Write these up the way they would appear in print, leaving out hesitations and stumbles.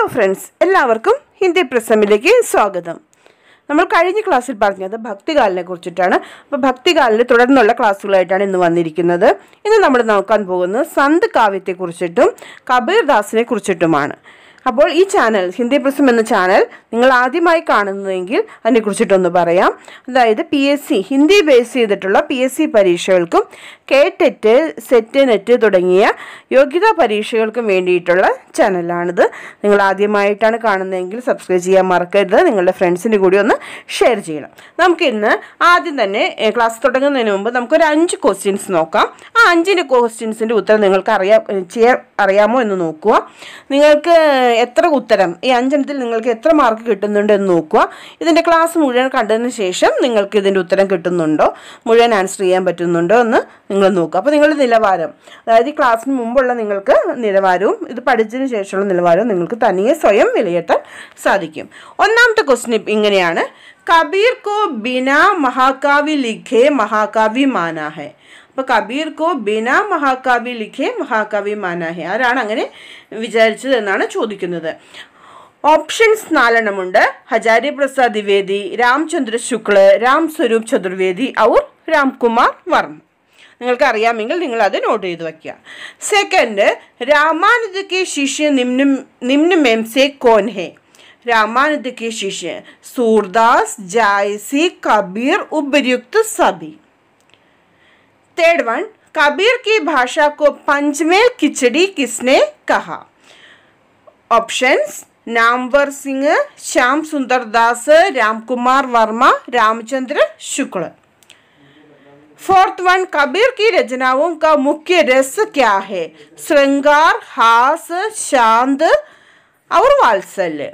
Hello friends, എല്ലാവർക്കും ഹിന്ദി പ്രസമിലേക്ക് സ്വാഗതം. നമ്മൾ കഴിഞ്ഞ ക്ലാസ്സിൽ പറഞ്ഞത് ഭക്തികാലിനെ കുറിച്ചിട്ടാണ്. അപ്പോൾ ഭക്തികാലിൽ തുടർന്നുള്ള ക്ലാസ്സുകളായിട്ടാണ് ഇന്ന് വന്നിരിക്കുന്നത്. ഇന്ന് നമ്മൾ നോക്കാൻ പോകുന്നത് സന്ത് കാവ്യത്തെക്കുറിച്ചിട്ടും കബീർദാസിനെ കുറിച്ചിട്ടുമാണ്. അപ്പോൾ ഈ ചാനൽ ഹിന്ദി പ്രസം എന്ന ചാനൽ നിങ്ങൾ ആദ്യമായി കാണുന്നതെങ്കിൽ അതിനെക്കുറിച്ചിട്ടൊന്ന് പറയാം. അതായത് PSC ഹിന്ദി ബേസ് ചെയ്തിട്ടുള്ള PSC പരീക്ഷകൾക്കും കേടെറ്റ്, സെറ്റ്, നെറ്റ് തുടങ്ങിയ യോഗ്യതാ പരീക്ഷകൾക്കും വേണ്ടിയിട്ടുള്ള ചാനലാണിത്. നിങ്ങൾ ആദ്യമായിട്ടാണ് കാണുന്നതെങ്കിൽ സബ്സ്ക്രൈബ് ചെയ്യാൻ മറക്കരുത്. നിങ്ങളുടെ ഫ്രണ്ട്സിന് കൂടി ഒന്ന് ഷെയർ ചെയ്യണം. നമുക്കിന്ന് ആദ്യം തന്നെ ക്ലാസ് തുടങ്ങുന്നതിന് മുമ്പ് നമുക്കൊരു 5 ക്വസ്റ്റ്യൻസ് നോക്കാം. ആ 5 ക്വസ്റ്റ്യൻസിൻ്റെ ഉത്തരം നിങ്ങൾക്ക് അറിയാമോ എന്ന് നോക്കുക. നിങ്ങൾക്ക് എത്ര ഉത്തരം, ഈ 5 എണ്ണത്തിൽ നിങ്ങൾക്ക് എത്ര മാർക്ക് കിട്ടുന്നുണ്ട് എന്ന് നോക്കുക. ഇതിൻ്റെ ക്ലാസ് മുഴുവൻ കണ്ടതിന് ശേഷം നിങ്ങൾക്ക് ഇതിൻ്റെ ഉത്തരം കിട്ടുന്നുണ്ടോ, മുഴുവൻ ആൻസർ ചെയ്യാൻ പറ്റുന്നുണ്ടോ എന്ന് നിങ്ങൾ നോക്കുക. അപ്പോൾ നിങ്ങളുടെ നിലവാരം, അതായത് ഈ ക്ലാസ്സിന് മുമ്പുള്ള നിങ്ങൾക്ക് നിലവാരവും ഇത് പഠിച്ചതിന് ശേഷമുള്ള നിലവാരവും നിങ്ങൾക്ക് തനിയെ സ്വയം വിലയിരുത്താൻ സാധിക്കും. ഒന്നാമത്തെ ക്വസ്റ്റ്യൻ ഇങ്ങനെയാണ്: കബീർ കോ ബിനാ മഹാകാവ്യ ലിഖേ മഹാകാവ്യ മാനാ ഹെ. അപ്പോൾ കബീർ കോ ബിനാ മഹാകാവ്യ ലിഖേ മഹാകാവ്യ മാനാ ഹെ. ആരാണ് അങ്ങനെ വിചാരിച്ചത് എന്നാണ് ചോദിക്കുന്നത്. ഓപ്ഷൻസ് 4 എണ്ണമുണ്ട്: ഹജാരി പ്രസാദ് ദ്വിവേദി, രാംചന്ദ്ര ശുക്ല, രാം സ്വരൂപ് ചതുർവേദി ഔർ രാംകുമാർ വർമ്മ. നിങ്ങൾക്ക് അറിയാമെങ്കിൽ നിങ്ങൾ അത് നോട്ട് ചെയ്ത് വയ്ക്കുക. സെക്കൻഡ്, രാമാനുജ കെ ശിഷ്യ നിമ്ന में से कौन है? रामानुज के शिष्य सूरदास, जायसी, कबीर, उपर्युक्त सभी. थर्ड वन, कबीर की भाषा को पंचमेल खिचड़ी किसने कहा? ऑप्शंस: नामवर सिंह, श्याम सुंदर दास, रामकुमार वर्मा, रामचंद्र शुक्ल. फोर्थ वन, कबीर की रचनाओं का मुख्य रस क्या है? श्रृंगार, हास, शांत और वात्सल्य.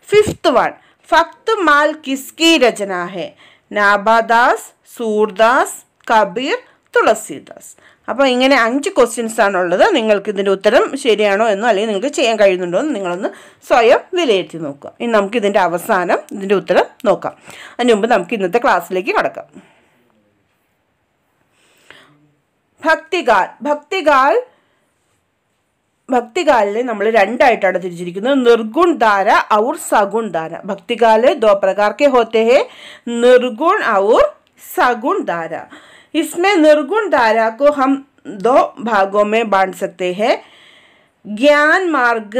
फिफ्थ वन, फक्त माल किसकी रचना है? नाभादास, सूरदास, कबीर, തുളസീദാസ്. അപ്പോൾ ഇങ്ങനെ 5 ക്വസ്റ്റ്യൻസ് ആണുള്ളത്. നിങ്ങൾക്ക് ഇതിൻ്റെ ഉത്തരം ശരിയാണോ എന്നോ അല്ലെങ്കിൽ നിങ്ങൾക്ക് ചെയ്യാൻ കഴിയുന്നുണ്ടോ എന്ന് നിങ്ങളൊന്ന് സ്വയം വിലയിരുത്തി നോക്കുക. ഇനി നമുക്ക് ഇതിൻ്റെ അവസാനം ഇതിൻ്റെ ഉത്തരം നോക്കാം. അതിന് മുമ്പ് നമുക്ക് ഇന്നത്തെ ക്ലാസ്സിലേക്ക് കടക്കാം. ഭക്തികാലിനെ നമ്മൾ 2 ആയിട്ടാണ് തിരിച്ചിരിക്കുന്നത്: നിർഗുൺ ധാര ഔർ സഗുൺ ധാര. ഭക്തികാല് 2 प्रकार के होते हैं, निर्गुण और सगुण धारा. इसमें निर्गुण धारा को हम 2 भागों में बांट सकते हैं: ज्ञान मार्ग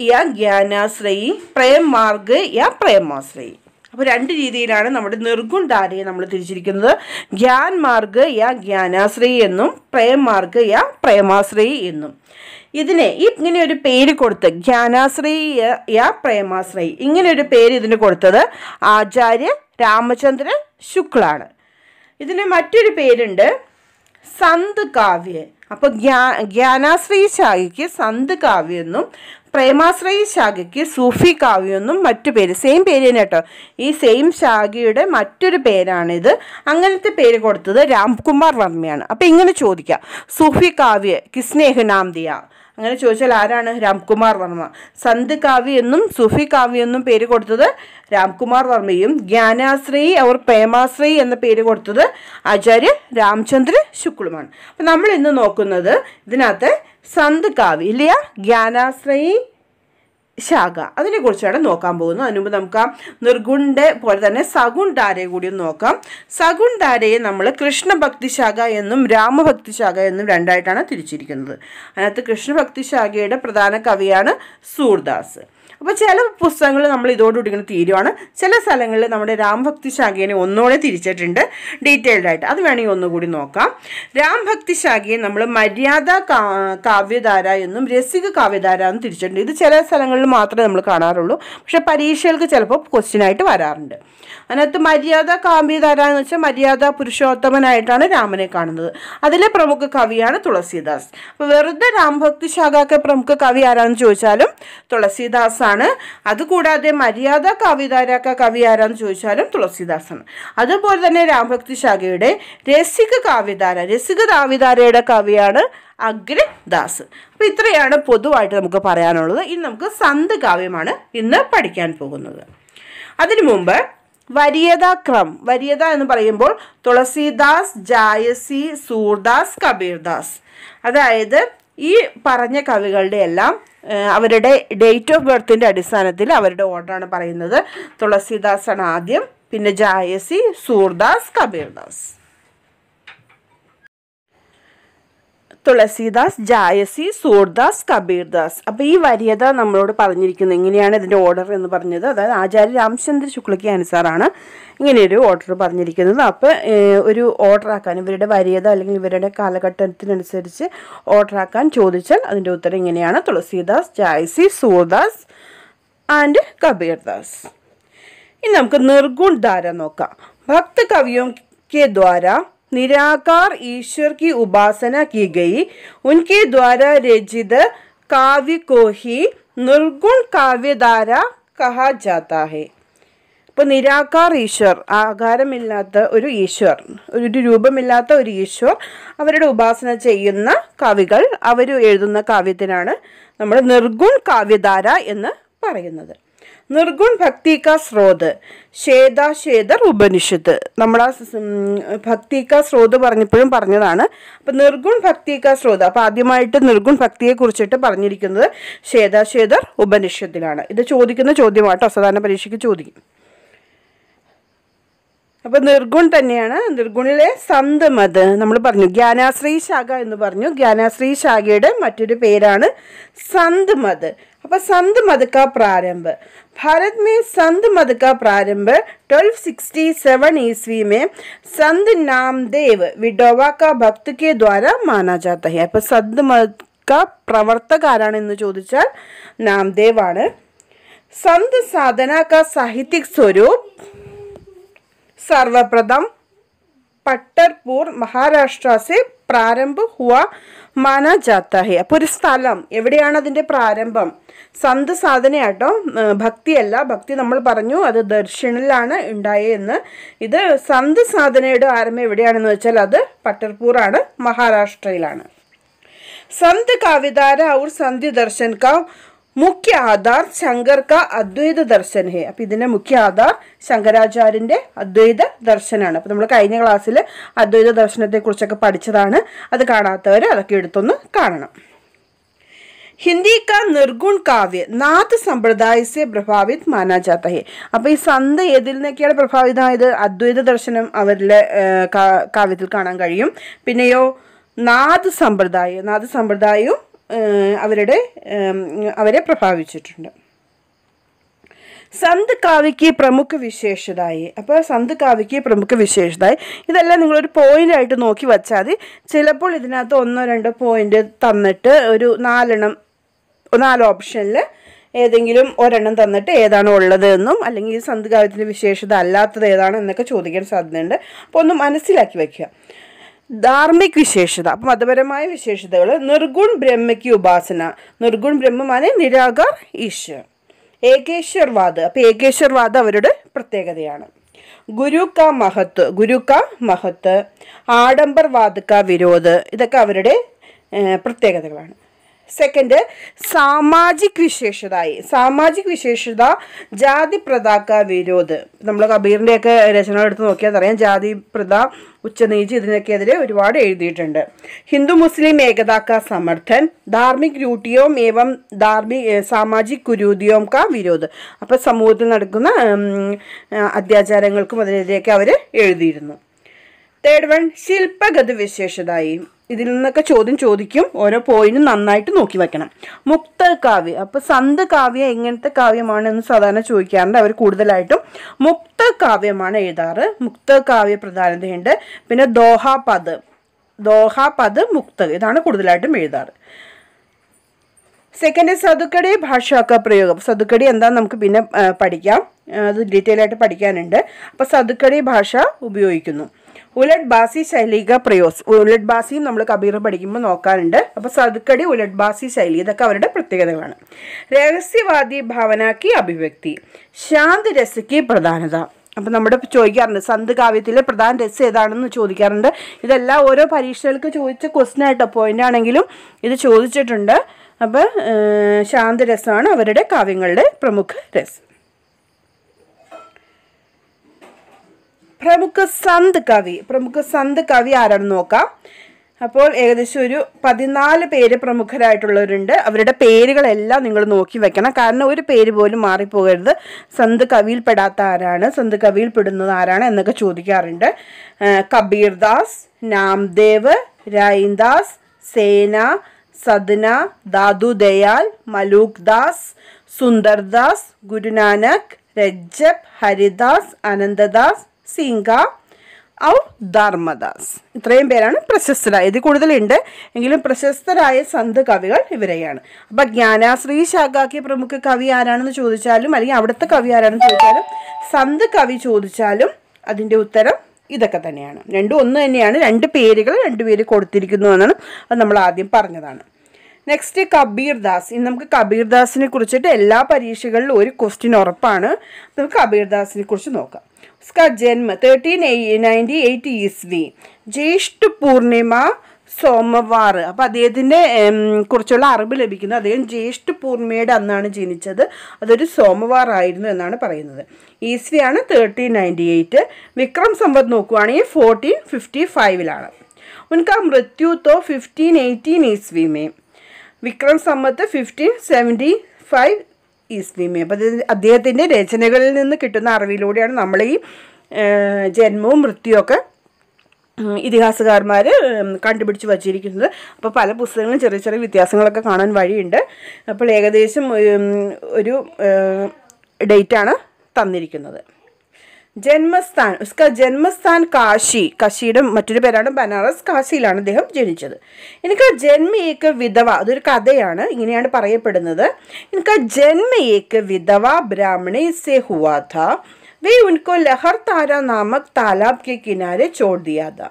या ज्ञानाश्रयी, प्रेम मार्ग या प्रेमाश्रयी. അപ്പോൾ 2 രീതിയിലാണ് നമ്മുടെ നിർഗുൺ ധാരയെ നമ്മൾ തിരിച്ചിരിക്കുന്നത്: ജ്ഞാൻ മാർഗ് യാ ജ്ഞാനാശ്രയി എന്നും പ്രേം മാർഗ് യാ പ്രേമാശ്രയി എന്നും. ഇതിനെ ഇങ്ങനെ ഒരു പേര് കൊടുത്ത്, ജ്ഞാനാശ്രയി യാ പ്രേമാശ്രയി, ഇങ്ങനെ ഒരു പേര് ഇതിന് കൊടുത്തത് ആചാര്യ രാമചന്ദ്ര ശുക്ലാണ്. ഇതിന് മറ്റൊരു പേരുണ്ട് സന്ത് കാവ്യ. അപ്പോൾ ജ്ഞാനാശ്രയി ശാഖയ്ക്ക് സന്ത് കാവ്യ എന്നും പ്രേമാശ്രയി ശാഖയ്ക്ക് സൂഫി കാവ്യം എന്നും മറ്റു പേര്, സെയിം പേര് തന്നെ കേട്ടോ. ഈ സെയിം ശാഖയുടെ മറ്റൊരു പേരാണിത്. അങ്ങനത്തെ പേര് കൊടുത്തത് രാംകുമാർ വർമ്മയാണ്. അപ്പോൾ ഇങ്ങനെ ചോദിക്കാം: സൂഫി കാവ്യ കിസ്നെ നാം ദിയ? അങ്ങനെ ചോദിച്ചാൽ ആരാണ്? രാംകുമാർ വർമ്മ. സന്ത് കാവ്യ എന്നും സൂഫി കാവ്യ എന്നും പേര് കൊടുത്തത് രാംകുമാർ വർമ്മയും ജ്ഞാനാശ്രയി അവർ പ്രേമാശ്രയി എന്ന പേര് കൊടുത്തത് ആചാര്യ രാമചന്ദ്ര ശുക്ലുമാണ്. അപ്പം നമ്മൾ ഇന്ന് നോക്കുന്നത് ഇതിനകത്ത് സന്ത് കാവ്യ ഇല്ല, ജ്ഞാനാശ്രയി ശാഖ, അതിനെക്കുറിച്ചാണ് നോക്കാൻ പോകുന്നത്. അതിനുമുമ്പ് നമുക്ക് ആ നിർഗുണിൻ്റെ പോലെ തന്നെ സഗുൺ ധാരയെ കൂടി നോക്കാം. സഗുൺ ധാരയെ നമ്മൾ കൃഷ്ണഭക്തി ശാഖ എന്നും രാമഭക്തി ശാഖ എന്നും 2 ആയിട്ടാണ് തിരിച്ചിരിക്കുന്നത്. അതിനകത്ത് കൃഷ്ണഭക്തി ശാഖയുടെ പ്രധാന കവിയാണ് സൂർദാസ്. അപ്പോൾ ചില പുസ്തകങ്ങൾ നമ്മൾ ഇതോടുകൂടി ഇങ്ങനെ തീരുവാണ്. ചില സ്ഥലങ്ങളിൽ നമ്മുടെ രാംഭക്തി ശാഖയെ ഒന്നുകൂടെ തിരിച്ചിട്ടുണ്ട് ഡീറ്റെയിൽഡ് ആയിട്ട്. അത് വേണമെങ്കിൽ ഒന്നുകൂടി നോക്കാം. രാംഭക്തി ശാഖയെ നമ്മൾ മര്യാദ കാവ്യധാര എന്നും രസിക കാവ്യധാര എന്നും തിരിച്ചിട്ടുണ്ട്. ഇത് ചില സ്ഥലങ്ങളിൽ മാത്രമേ നമ്മൾ കാണാറുള്ളൂ, പക്ഷെ പരീക്ഷകൾക്ക് ചിലപ്പോൾ ക്വസ്റ്റ്യനായിട്ട് വരാറുണ്ട്. അതിനകത്ത് മര്യാദ കാവ്യധാര എന്ന് വെച്ചാൽ മര്യാദ പുരുഷോത്തമനായിട്ടാണ് രാമനെ കാണുന്നത്. അതിലെ പ്രമുഖ കവിയാണ് തുളസീദാസ്. അപ്പോൾ വെറുതെ രാംഭക്തി ശാഖയൊക്കെ പ്രമുഖ കവി ആരാന്ന് ചോദിച്ചാലും തുളസീദാസ് ആണ്. അതുകൂടാതെ മര്യാദ കാവ്യധാരക്ക കവി ആരാന്ന് ചോദിച്ചാലും തുളസീദാസാണ്. അതുപോലെ തന്നെ രാംഭക്തി ശാഖയുടെ രസിക കാവ്യധാരയുടെ കവിയാണ് അഗ്രദാസ്. അപ്പോൾ ഇത്രയാണ് പൊതുവായിട്ട് നമുക്ക് പറയാനുള്ളത്. ഇനി നമുക്ക് സന്ത് കാവ്യമാണ് ഇന്ന് പഠിക്കാൻ പോകുന്നത്. അതിനു മുമ്പ് വരീയത എന്ന് പറയുമ്പോൾ തുളസീദാസ്, ജായസി, സൂർദാസ്, കബീർദാസ്, അതായത് ഈ പറഞ്ഞ കവികളുടെ എല്ലാം അവരുടെ ഡേറ്റ് ഓഫ് ബർത്തിൻ്റെ അടിസ്ഥാനത്തിൽ അവരുടെ ഓർഡറാണ് പറയുന്നത്. തുളസീദാസ് ആണ് ആദ്യം, പിന്നെ ജായസി, സൂർദാസ്, കബീർദാസ്. തുളസീദാസ്, ജായസി, സൂർദാസ്, കബീർദാസ്. അപ്പോൾ ഈ വരീയത നമ്മളോട് പറഞ്ഞിരിക്കുന്നത് എങ്ങനെയാണ് ഇതിൻ്റെ ഓർഡർ എന്ന് പറഞ്ഞത്. അതായത് ആചാര്യ രാമചന്ദ്ര ശുക്ലയ്ക്ക് അനുസാറാണ് ഇങ്ങനെയൊരു ഓർഡർ പറഞ്ഞിരിക്കുന്നത്. അപ്പോൾ ഒരു ഓർഡറാക്കാൻ ഇവരുടെ വരീയത അല്ലെങ്കിൽ ഇവരുടെ കാലഘട്ടത്തിനനുസരിച്ച് ഓർഡറാക്കാൻ ചോദിച്ചാൽ അതിൻ്റെ ഉത്തരം ഇങ്ങനെയാണ്: തുളസീദാസ്, ജായസി, സൂർദാസ് ആൻഡ് കബീർദാസ്. ഇനി നമുക്ക് നിർഗുൺ ധാര നോക്കാം. ഭക്ത കവിയോं के द्वारा निराकार ईश्वर की उपासना की गई, उनके द्वारा रचित काव्य को ही निर्गुण काव्यधारा कहा जाता है. ഇപ്പോൾ നിരാകാർ ഈശ്വർ, ആകാരമില്ലാത്ത ഒരു ഈശ്വർ, ഒരു രൂപമില്ലാത്ത ഒരു ഈശ്വർ, അവരുടെ ഉപാസന ചെയ്യുന്ന കവികൾ അവർ എഴുതുന്ന കാവ്യത്തിനാണ് നമ്മൾ നിർഗുൺ കാവ്യധാര എന്ന് പറയുന്നത്. നിർഗുൺ ഭക്തി കാ സ്രോത് ശ്വേതാശ്വേതർ ഉപനിഷത്ത്. നമ്മൾ ആ ഭക്തി കാ സ്രോത് പറഞ്ഞപ്പോഴും പറഞ്ഞതാണ്. അപ്പം നിർഗുൺ ഭക്തി കാ സ്രോത്, അപ്പം ആദ്യമായിട്ട് നിർഗുൺ ഭക്തിയെ കുറിച്ചിട്ട് പറഞ്ഞിരിക്കുന്നത് ശ്വേതാശ്വേതർ ഉപനിഷത്തിലാണ്. ഇത് ചോദിക്കുന്ന ചോദ്യമാട്ടോ, സാധാരണ പരീക്ഷയ്ക്ക് ചോദിക്കും. അപ്പോൾ നിർഗുൺ തന്നെയാണ്. നിർഗുണിലെ സന്ത് മത് നമ്മൾ പറഞ്ഞു, ജ്ഞാനാശ്രയി ശാഖ എന്ന് പറഞ്ഞു. ജ്ഞാനാശ്രയി ശാഖയുടെ മറ്റൊരു പേരാണ് സന്ത് മത്. അപ്പോൾ സന്ത് മത് കാ പ്രാരംഭ भारत में संत मत का प्रारंभ 1267 ईस्वी में संत नामदेव विडोवा का भक्त के द्वारा माना जाता है. അപ്പോൾ संत मत का प्रवर्तक ആരാണെന്ന് ചോദിച്ചാൽ नामदेव ആണ്. संत साधना का साहित्यिक स्वरूप सर्वप्रथम पट्टरपुर महाराष्ट्र से प्रारंभ हुआ മാനാ ജാത്ത ഹെ. അപ്പോൾ ഒരു സ്ഥലം എവിടെയാണ് അതിൻ്റെ പ്രാരംഭം? സന്ത് സാധനയാട്ടോ, ഭക്തിയല്ല. ഭക്തി നമ്മൾ പറഞ്ഞു അത് ദർശനിലാണ് ഉണ്ടായെന്ന്. ഇത് സന്ത് സാധനയുടെ ആരംഭം എവിടെയാണെന്ന് വെച്ചാൽ അത് പട്ടർപൂറാണ്, മഹാരാഷ്ട്രയിലാണ്. സന്ത് കാവ്യധാര ഔർ സന്ധ്യ ദർശൻ കാ മുഖ്യ ആധാർ ശങ്കർ കാ അദ്വൈത ദർശൻ ഹെ. അപ്പം ഇതിൻ്റെ മുഖ്യ ആധാർ ശങ്കരാചാര്യൻ്റെ അദ്വൈത ദർശനാണ്. അപ്പം നമ്മൾ കഴിഞ്ഞ ക്ലാസ്സിൽ അദ്വൈത ദർശനത്തെക്കുറിച്ചൊക്കെ പഠിച്ചതാണ്. അത് കാണാത്തവർ അതൊക്കെ എടുത്തൊന്ന് കാണണം. ഹിന്ദി കാ നിർഗുൺ കാവ്യ നാഥ് സമ്പ്രദായ സെ പ്രഭാവിത് മാനാ ജാത്ത ഹെ. അപ്പോൾ ഈ സന്ത് ഏതിൽ നിന്നൊക്കെയാണ് പ്രഭാവിതമായത്? അദ്വൈത ദർശനം അവരിലെ കാവ്യത്തിൽ കാണാൻ കഴിയും. പിന്നെയോ നാഥ് സമ്പ്രദായവും അവരെ പ്രഭാവിച്ചിട്ടുണ്ട്. സന്ത് കാവ്യക്ക് പ്രമുഖ വിശേഷതായി. അപ്പോൾ സന്ത് കാവ്യക്ക് പ്രമുഖ വിശേഷതായി ഇതെല്ലാം നിങ്ങളൊരു പോയിൻ്റായിട്ട് നോക്കി വച്ചാൽ മതി. ചിലപ്പോൾ ഇതിനകത്ത് 1-2 പോയിൻ്റ് തന്നിട്ട് ഒരു 4 ഓപ്ഷനിൽ ഏതെങ്കിലും ഒരെണ്ണം തന്നിട്ട് ഏതാണ് ഉള്ളത് എന്നും അല്ലെങ്കിൽ സന്ത് കാവ്യത്തിൻ്റെ വിശേഷത അല്ലാത്തത് ഏതാണ് എന്നൊക്കെ ചോദിക്കാൻ സാധ്യതയുണ്ട്. അപ്പോൾ ഒന്ന് മനസ്സിലാക്കി വയ്ക്കുക. ധാർമ്മിക് വിശേഷത, അപ്പം മതപരമായ വിശേഷതകൾ. നിർഗുൺ ബ്രഹ്മയ്ക്ക് ഉപാസന. നിർഗുൺ ബ്രഹ്മമാണ് നിരാകാർ ഈശ്വർ. ഏകേശ്വർവാദ്, അപ്പോൾ ഏകേശ്വർവാദ് അവരുടെ പ്രത്യേകതയാണ്. ഗുരു കാ മഹത്വ, ആഡംബർവാദ് കാ വിരോധ്, ഇതൊക്കെ അവരുടെ പ്രത്യേകതകളാണ്. സെക്കൻഡ് സാമാജിക് വിശേഷത ജാതി പ്രഥാ കാ വിരോധ്. നമ്മൾ കബീറിൻ്റെയൊക്കെ രചനകൾ എടുത്ത് നോക്കിയാൽ അറിയാം, ജാതി പ്രഥ, ഉച്ചനീച് ഇതിനൊക്കെതിരെ ഒരുപാട് എഴുതിയിട്ടുണ്ട്. ഹിന്ദു മുസ്ലിം ഏകതാ കാ സമർത്ഥൻ, ധാർമ്മിക് രൂഢിയോം ഏവം സാമാജിക് കുരൂതിയോം കാ വിരോധ്. അപ്പോൾ സമൂഹത്തിൽ നടക്കുന്ന അത്യാചാരങ്ങൾക്കും അതിനെതിരെയൊക്കെ അവർ എഴുതിയിരുന്നു. തേർഡ് വൺ ശില്പഗത വിശേഷതായി. ഇതിൽ നിന്നൊക്കെ ചോദ്യം ചോദിക്കും. ഓരോ പോയിന്റും നന്നായിട്ട് നോക്കി വെക്കണം. മുക്ത കാവ്യ, അപ്പോൾ സന്ത് കാവ്യ എങ്ങനത്തെ കാവ്യമാണെന്ന് സാധാരണ ചോദിക്കാറുണ്ട്. അവർ കൂടുതലായിട്ടും മുക്ത കാവ്യമാണ് എഴുതാറ്. മുക്ത കാവ്യ പ്രധാനതയുണ്ട്. പിന്നെ ദോഹാപദ് മുക്ത, ഇതാണ് കൂടുതലായിട്ടും എഴുതാറ്. സെക്കൻഡ് സതുക്കടി ഭാഷാക്ക പ്രയോഗം. സതുക്കടി എന്താണെന്ന് നമുക്ക് പിന്നെ പഠിക്കാം, അത് ഡീറ്റെയിൽ ആയിട്ട് പഠിക്കാനുണ്ട്. അപ്പോൾ സതുക്കടി ഭാഷ ഉപയോഗിക്കുന്നു. ഉലട്ട് ബാസി ശൈലിക പ്രയോസ്, ഉലട്ട് ബാസിയും നമ്മൾ കബീർ പഠിക്കുമ്പോൾ നോക്കാറുണ്ട്. അപ്പോൾ സതുക്കടി, ഉലട്ട് ബാസി ശൈലി, ഇതൊക്കെ അവരുടെ പ്രത്യേകതകളാണ്. രഹസ്യവാദി ഭാവനാക്കി അഭിവ്യക്തി, ശാന്ത് രസയ്ക്ക് പ്രധാനത. അപ്പം നമ്മുടെ ചോദിക്കാറുണ്ട് സന്ത് കാവ്യത്തിലെ പ്രധാന രസം ഏതാണെന്ന് ചോദിക്കാറുണ്ട്. ഇതെല്ലാം ഓരോ പരീക്ഷകൾക്ക് ചോദിച്ച ക്വസ്റ്റ്യൻ ആയിട്ടോ, പോയിന്റ് ആണെങ്കിലും ഇത് ചോദിച്ചിട്ടുണ്ട്. അപ്പോൾ ശാന്തരസമാണ് അവരുടെ കാവ്യങ്ങളുടെ പ്രമുഖ രസം. പ്രമുഖ സന്ത് കവി ആരാണെന്ന് നോക്കാം. അപ്പോൾ ഏകദേശം ഒരു 14 പേര് പ്രമുഖരായിട്ടുള്ളവരുണ്ട്. അവരുടെ പേരുകളെല്ലാം നിങ്ങൾ നോക്കി വെക്കണം, കാരണം ഒരു പേര് പോലും മാറിപ്പോകരുത്. സന്ത് കവിയിൽപ്പെടാത്ത ആരാണ്, സന്ത് കവിയിൽപ്പെടുന്നത് ആരാണ് എന്നൊക്കെ ചോദിക്കാറുണ്ട്. കബീർദാസ്, നാംദേവ്, രൈൻദാസ്, സേന, സദ്ന, ദാദു ദയാൽ, മലൂക് ദാസ്, സുന്ദർദാസ്, ഗുരുനാനക്, രജ്ജബ്, ഹരിദാസ്, അനന്തദാസ്, സിംഗ ഔർ ധർമ്മദാസ്. ഇത്രയും പേരാണ് പ്രശസ്തരായ. ഇത് കൂടുതലുണ്ട് എങ്കിലും പ്രശസ്തരായ സന്ത് കവികൾ ഇവരെയാണ്. അപ്പം ജ്ഞാനാശ്രീ ശാഖാക്കി പ്രമുഖ കവി ആരാണെന്ന് ചോദിച്ചാലും അല്ലെങ്കിൽ അവിടുത്തെ കവി ആരാണെന്ന് ചോദിച്ചാലും സന്ത് കവി ചോദിച്ചാലും അതിൻ്റെ ഉത്തരം ഇതൊക്കെ തന്നെയാണ്. രണ്ടും ഒന്ന് തന്നെയാണ്. 2 പേരുകൾ 2 പേര് കൊടുത്തിരിക്കുന്നു എന്നാണ്, അത് നമ്മൾ ആദ്യം പറഞ്ഞതാണ്. നെക്സ്റ്റ് കബീർദാസ്. ഇനി നമുക്ക് കബീർദാസിനെ കുറിച്ചിട്ട് എല്ലാ പരീക്ഷകളിലും ഒരു ക്വസ്റ്റ്യൻ ഉറപ്പാണ്. നമുക്ക് കബീർദാസിനെ കുറിച്ച് നോക്കാം. उसका जन्म 1398 ईस्वी ज्येष्ठ पूर्णिमा സോമവാർ. അപ്പോൾ അദ്ദേഹത്തിൻ്റെ കുറിച്ചുള്ള അറിവ് ലഭിക്കുന്നത് അദ്ദേഹം ജ്യേഷ്ഠ പൂർണിമയുടെ അന്നാണ് ജനിച്ചത്. അതൊരു സോമവാർ ആയിരുന്നു എന്നാണ് പറയുന്നത്. ഈസ്വിയാണ് 1398. വിക്രം സംവത് നോക്കുകയാണെങ്കിൽ 1455 ഉनका मृत्यु तो 1518 ईस्वी में, വിക്രം സംവത്ത് 1575 ഈസ്വി മേ. അപ്പോൾ അദ്ദേഹത്തിൻ്റെ രചനകളിൽ നിന്ന് കിട്ടുന്ന അറിവിലൂടെയാണ് നമ്മൾ ഈ ജന്മവും മൃത്യുവൊക്കെ ഇതിഹാസകാരന്മാർ കണ്ടുപിടിച്ച് വച്ചിരിക്കുന്നത്. അപ്പോൾ പല പുസ്തകങ്ങളും ചെറിയ ചെറിയ വ്യത്യാസങ്ങളൊക്കെ കാണാൻ വഴിയുണ്ട്. അപ്പോൾ ഏകദേശം ഒരു ഡേറ്റാണ് തന്നിരിക്കുന്നത്. ജന്മസ്ഥാൻ, ഉസ്ക ജന്മസ്ഥാൻ കാശി. കാശിയുടെ മറ്റൊരു പേരാണ് ബനാറസ്. കാശിയിലാണ് അദ്ദേഹം ജനിച്ചത്. എനിക്ക് ജന്മ ഏക വിധവ, അതൊരു കഥയാണ്, ഇങ്ങനെയാണ് പറയപ്പെടുന്നത്. എനിക്ക് ജന്മ ഏക വിധവ ബ്രാഹ്മണി സെ ഹുവാ था, वे उनको लहर तारा नामक तालाब के किनारे छोड़ दिया था.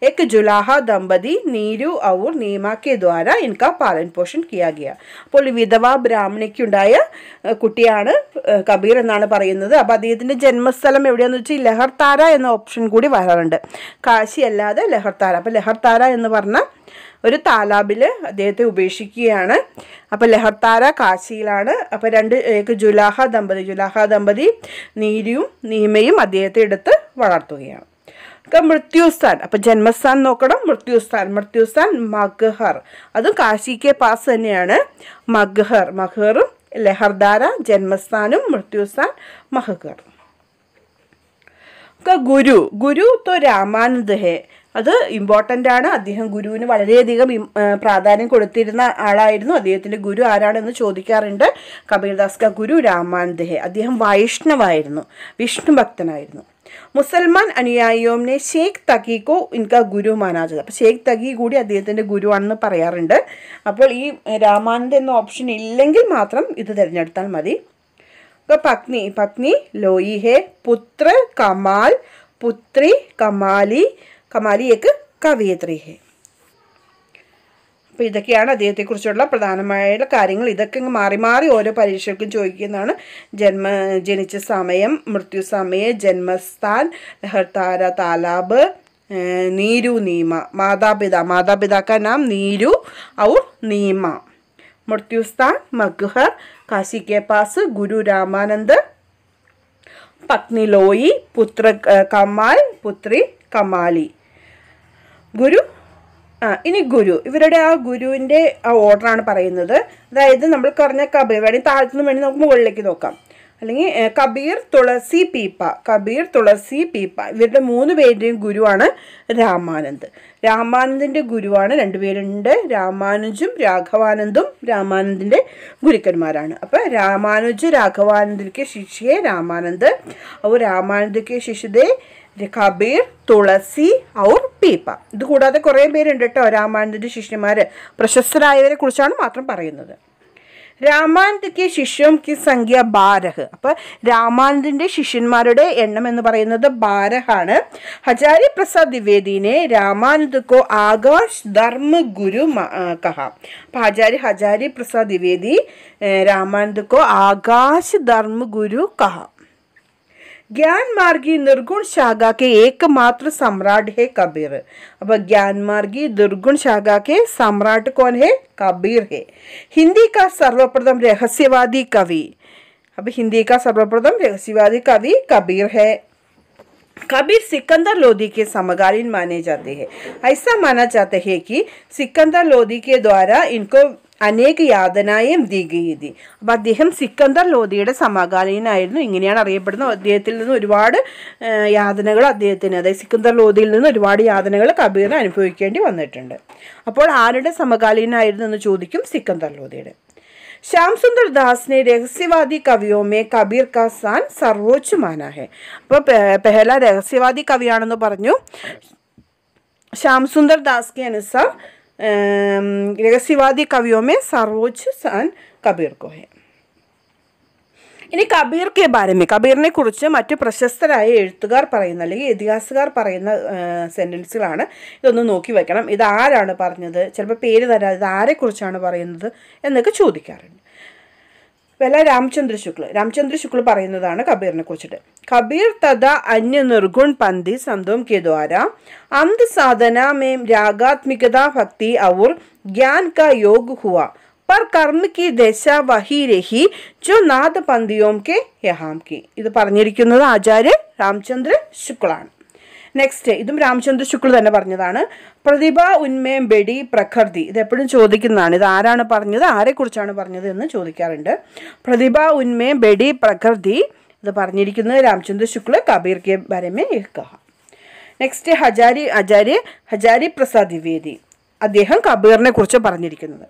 एक जुलाहा दंपति नीरू और नीमा के द्वारा इनका पालन पोषण किया गया. അപ്പോൾ വിധവ ബ്രാഹ്മണിക്കുണ്ടായ കുട്ടിയാണ് കബീർ എന്നാണ് പറയുന്നത്. അപ്പോൾ അദ്ദേഹത്തിൻ്റെ ജന്മസ്ഥലം എവിടെയാണെന്ന് വെച്ചാൽ ലഹർതാര എന്ന ഓപ്ഷൻ കൂടി വരാറുണ്ട്. കാശി അല്ലാതെ ലഹർതാര. അപ്പോൾ ലഹർതാര എന്ന് പറഞ്ഞ ഒരു താലാബിൽ അദ്ദേഹത്തെ ഉപേക്ഷിക്കുകയാണ്. അപ്പോൾ ലഹർതാര കാശിയിലാണ്. അപ്പോൾ 2 ജുലാഹ ദമ്പതി നീരിയും നീമയും അദ്ദേഹത്തെ എടുത്ത് വളർത്തുകയാണ്. മൃത്യുസ്ഥാൻ, അപ്പോൾ ജന്മസ്ഥാൻ നോക്കണം. മൃത്യുസ്ഥാൻ മഗ്ഹർ, അതും കാശിക്ക് പാസ് തന്നെയാണ്. മഗ്ഹറും ലഹർദാര ജന്മസ്ഥാനും മൃത്യുസ്ഥാൻ മഗ്ഹർ. ഗുരു तो രാമാനന്ദ് ഹെ, അത് ഇമ്പോർട്ടൻ്റ് ആണ്. അദ്ദേഹം ഗുരുവിന് വളരെയധികം പ്രാധാന്യം കൊടുത്തിരുന്ന ആളായിരുന്നു. അദ്ദേഹത്തിൻ്റെ ഗുരു ആരാണെന്ന് ചോദിക്കാറുണ്ട്. കബീർദാസ് കാ ഗുരു രാമാനന്ദ് ഹെ. അദ്ദേഹം വൈഷ്ണവായിരുന്നു, വിഷ്ണു ഭക്തനായിരുന്നു. മുസൽമാൻ അനുയായിയോനെ ഷേഖ് തഖീക്കോ ഇൻകാ ഗുരു മാനാജത്. അപ്പോൾ ഷേഖ് തഖി കൂടി അദ്ദേഹത്തിൻ്റെ ഗുരുവാണെന്ന് പറയാറുണ്ട്. അപ്പോൾ ഈ രാമാനന്ദ് എന്ന ഓപ്ഷൻ ഇല്ലെങ്കിൽ മാത്രം ഇത് തിരഞ്ഞെടുത്താൽ മതി. പത്നി ലോയി ഹെ, പുത്ര കമാൽ, പുത്രി കമാലി, കമാലി ഏക്ക് കവിയത്രി ഹെ. അപ്പോൾ ഇതൊക്കെയാണ് അദ്ദേഹത്തെക്കുറിച്ചുള്ള പ്രധാനമായ കാര്യങ്ങൾ. ഇതൊക്കെ മാറി മാറി ഓരോ പരീക്ഷകൾക്കും ചോദിക്കുന്നതാണ്. ജനിച്ച സമയം, മൃത്യു സമയം, ജന്മസ്ഥാൻ, ലഹർതാര താലാബ്, നീരു നീമ, മാതാപിതാ കാ നാം നീരു ഔർ നീമ, മൃത്യുസ്ഥാൻ മഗ്ഹർ, കാശി के पास गुरु रामानंद, पत्नी लोई, पुत्र कमाल, पुत्री कमाली. ഗുരു ഇനി ഗുരു, ഇവരുടെ ആ ഗുരുവിൻ്റെ ആ ഓർഡറാണ് പറയുന്നത്. അതായത് നമ്മൾ പറഞ്ഞ കബീർ വേണമെങ്കിൽ താഴത്തുനിന്ന് വേണമെങ്കിൽ നമുക്ക് മുകളിലേക്ക് നോക്കാം. അല്ലെങ്കിൽ കബീർ തുളസി പീപ്പ, ഇവരുടെ 3 പേരുടെയും ഗുരുവാണ് രാമാനന്ദ്. രാമാനന്ദിൻ്റെ ഗുരുവാണ് 2 പേരുണ്ട്, രാമാനുജും രാഘവാനന്ദും രാമാനന്ദിൻ്റെ ഗുരുക്കന്മാരാണ്. അപ്പോൾ രാഘവാനന്ദിക്ക് ശിഷ്യെ രാമാനന്ദ്, और രാമാനന്ദ് के शिष्य കബീർ, തുളസി ഔർ പീപ്പ. ഇത് കൂടാതെ കുറേ പേരുണ്ട് കേട്ടോ രാമാനന്ദിൻ്റെ ശിഷ്യന്മാർ. പ്രശസ്തരായവരെ കുറിച്ചാണ് മാത്രം പറയുന്നത്. രാമാനന്ദ് ശിഷ്യം കി സംഖ്യ 12. അപ്പോൾ രാമാനന്ദിൻ്റെ ശിഷ്യന്മാരുടെ എണ്ണം എന്ന് പറയുന്നത് 12 ആണ്. ഹജാരി പ്രസാദ് ദ്വിവേദിനെ രാമാനന്ദ് കോ ആകാശ് ധർമ്മ ഗുരു കഹ. അപ്പോൾ ഹജാരി പ്രസാദ് ദ്വിവേദി രാമാനന്ദ് കോ ആകാശ് ധർമ്മ ഗുരു കഹ. ज्ञान मार्गी निर्गुण शाखा के एकमात्र सम्राट है कबीर. अब ज्ञान मार्गी निर्गुण शाखा के सम्राट कौन है? कबीर है. हिंदी का सर्वप्रथम रहस्यवादी कवि, अब हिंदी का सर्वप्रथम रहस्यवादी कवि कबीर है. कबीर सिकंदर लोधी के समकालीन माने जाते हैं। ऐसा माना जाता है कि सिकंदर लोधी के द्वारा इनको അനേക യാതനായും ദീഗീതി. അപ്പം അദ്ദേഹം സിക്കന്ദർ ലോധിയുടെ സമകാലീനായിരുന്നു, ഇങ്ങനെയാണ് അറിയപ്പെടുന്നത്. അദ്ദേഹത്തിൽ നിന്ന് ഒരുപാട് യാതനകൾ അദ്ദേഹത്തിന്, അതായത് സിക്കന്ദർ ലോധിയിൽ നിന്ന് ഒരുപാട് യാതനകൾ കബീറിന് അനുഭവിക്കേണ്ടി വന്നിട്ടുണ്ട്. അപ്പോൾ ആരുടെ സമകാലീനായിരുന്നു എന്ന് ചോദിക്കും, സിക്കന്ദർ ലോധിയുടെ. श्याम सुंदर दास ने रहस्यवादी कवियों में कबीर का स्थान सर्वोच्च माना है. അപ്പോൾ पहला रहस्यवादी കവിയാണെന്ന് പറഞ്ഞു. श्याम सुंदर दास के अनुसार रहस्यवादी कवियों में सर्वोच्च स्थान कबीर को है. ഇനി കബീർക്കെ ബാരമേ, കബീറിനെ കുറിച്ച് മറ്റ് പ്രശസ്തരായ എഴുത്തുകാർ പറയുന്ന അല്ലെങ്കിൽ ഇതിഹാസകാർ പറയുന്ന സെൻറ്റൻസുകളാണ്. ഇതൊന്ന് നോക്കി വെക്കണം. ഇത് ആരാണ് പറഞ്ഞത്, ചിലപ്പോൾ പേര് തരാതെ ഇത് ആരെക്കുറിച്ചാണ് പറയുന്നത് എന്നൊക്കെ ചോദിക്കാറുണ്ട്. പല രാമചന്ദ്ര ശുക്ല പറയുന്നതാണ് കബീറിനെ കുറിച്ചിട്ട്. കബീർ തഥാ അന്യ നിർഗുൺ പന്ഥി संतों के द्वारा अंध साधना में रागात्मिकता भक्ति और ज्ञान का योग हुआ, पर कर्म की दशा वही रही जो नाद पंथियों के यहाँ की. ഇത് പറഞ്ഞിരിക്കുന്നത് ആചാര്യ രാമചന്ദ്ര ശുക്ലാണ്. നെക്സ്റ്റ്, ഇതും രാമചന്ദ്ര ശുക്ല തന്നെ പറഞ്ഞതാണ്. പ്രതിഭ ഉന്മയം ബെഡി പ്രകൃതി, ഇതെപ്പോഴും ചോദിക്കുന്നതാണ്. ഇത് ആരാണ് പറഞ്ഞത്, ആരെക്കുറിച്ചാണ് പറഞ്ഞത് എന്ന് ചോദിക്കാറുണ്ട്. പ്രതിഭ ഉന്മയം ബെഡി പ്രകൃതി, ഇത് പറഞ്ഞിരിക്കുന്നത് രാമചന്ദ്ര ശുക്ല കബീർ കെ ബാരെ में कहा. നെക്സ്റ്റ്, ഹജാരി പ്രസാദ് ദ്വിവേദി, അദ്ദേഹം കബീറിനെ കുറിച്ച് പറഞ്ഞിരിക്കുന്നത്.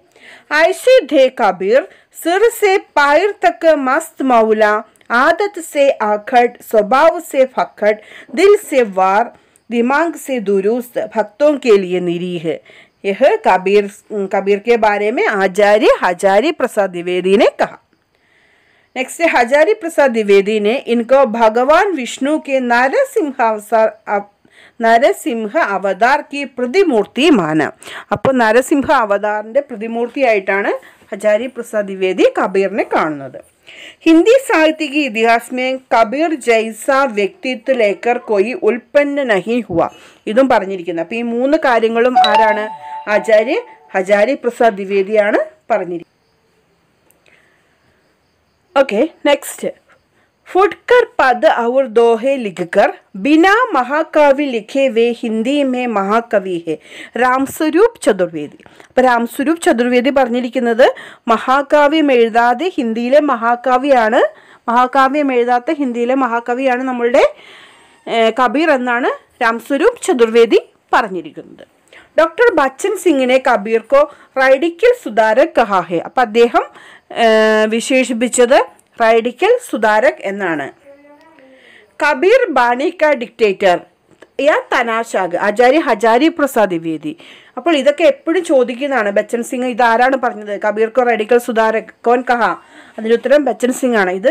ऐसे थे कबीर सिर से पैर तक मस्त मौला, आदत से आखट, स्वभाव से फखट, दिल से वार, दिमाग से दुरुस्त, भक्तों के लिए निरीह. यह कबीर के बारे में आचार्य हजारी प्रसाद द्विवेदी ने कहा. नेक्स्ट, हजारी प्रसाद द्विवेदी ने इनको भगवान विष्णु के നരസിംഹ അവതാർ की പ്രതിമൂർത്തി മാന. അപ്പോൾ നരസിംഹ അവതാറിൻ്റെ പ്രതിമൂർത്തിയായിട്ടാണ് ഹജാരി പ്രസാദ് ദ്വിവേദി കബീറിനെ കാണുന്നത്. हिंदी साहित्य के इतिहास में कबीर जैसा व्यक्तित्व लेकर कोई उत्पन्न नहीं हुआ. ഇതും പറഞ്ഞിരിക്കുന്നത്. അപ്പോൾ ഈ മൂന്ന് കാര്യങ്ങളും ആരാണ്, ആചാര്യ ഹജാരി പ്രസാദ് ദ്വിവേദിയാണ് പറഞ്ഞിരിക്കുന്നത്. ഓക്കെ, നെക്സ്റ്റ്, फुटकर पद और दोहे लिखकर बिना महाकाव्य लिखे वे हिंदी में महाकवि है, രാംസ്വരൂപ് ചതുർവേദി. അപ്പോൾ രാംസ്വരൂപ് ചതുർവേദി പറഞ്ഞിരിക്കുന്നത് മഹാകാവ്യം എഴുതാതെ ഹിന്ദിയിലെ മഹാകാവ്യമാണ്, മഹാകാവ്യം എഴുതാത്ത ഹിന്ദിയിലെ മഹാകവിയാണ് നമ്മളുടെ കബീർ എന്നാണ് രാംസ്വരൂപ് ചതുർവേദി പറഞ്ഞിരിക്കുന്നത്. ഡോക്ടർ ബച്ചൻ സിംഗിനെ കബീർ കോ റൈഡിക്കൽ സുധാരക് കഹാ ഹെ. അപ്പം അദ്ദേഹം വിശേഷിപ്പിച്ചത് റൈഡിക്കൽ സുധാരക് എന്നാണ്. കബീർ ബാണി കാ ഡിക്റ്റേറ്റർ യാ തനാശാഗ്, ആചാര്യ ഹജാരി പ്രസാദ് ദ്വിവേദി. അപ്പോൾ ഇതൊക്കെ എപ്പോഴും ചോദിക്കുന്നതാണ്. ബച്ചൻ സിംഗ് ഇത് ആരാണ് പറഞ്ഞത്, കബീർ കോ റൈഡിക്കൽ സുധാരക് കോൻ കഹാ, അതിൻ്റെ ഉത്തരം ബച്ചൻ സിംഗ് ആണ്. ഇത്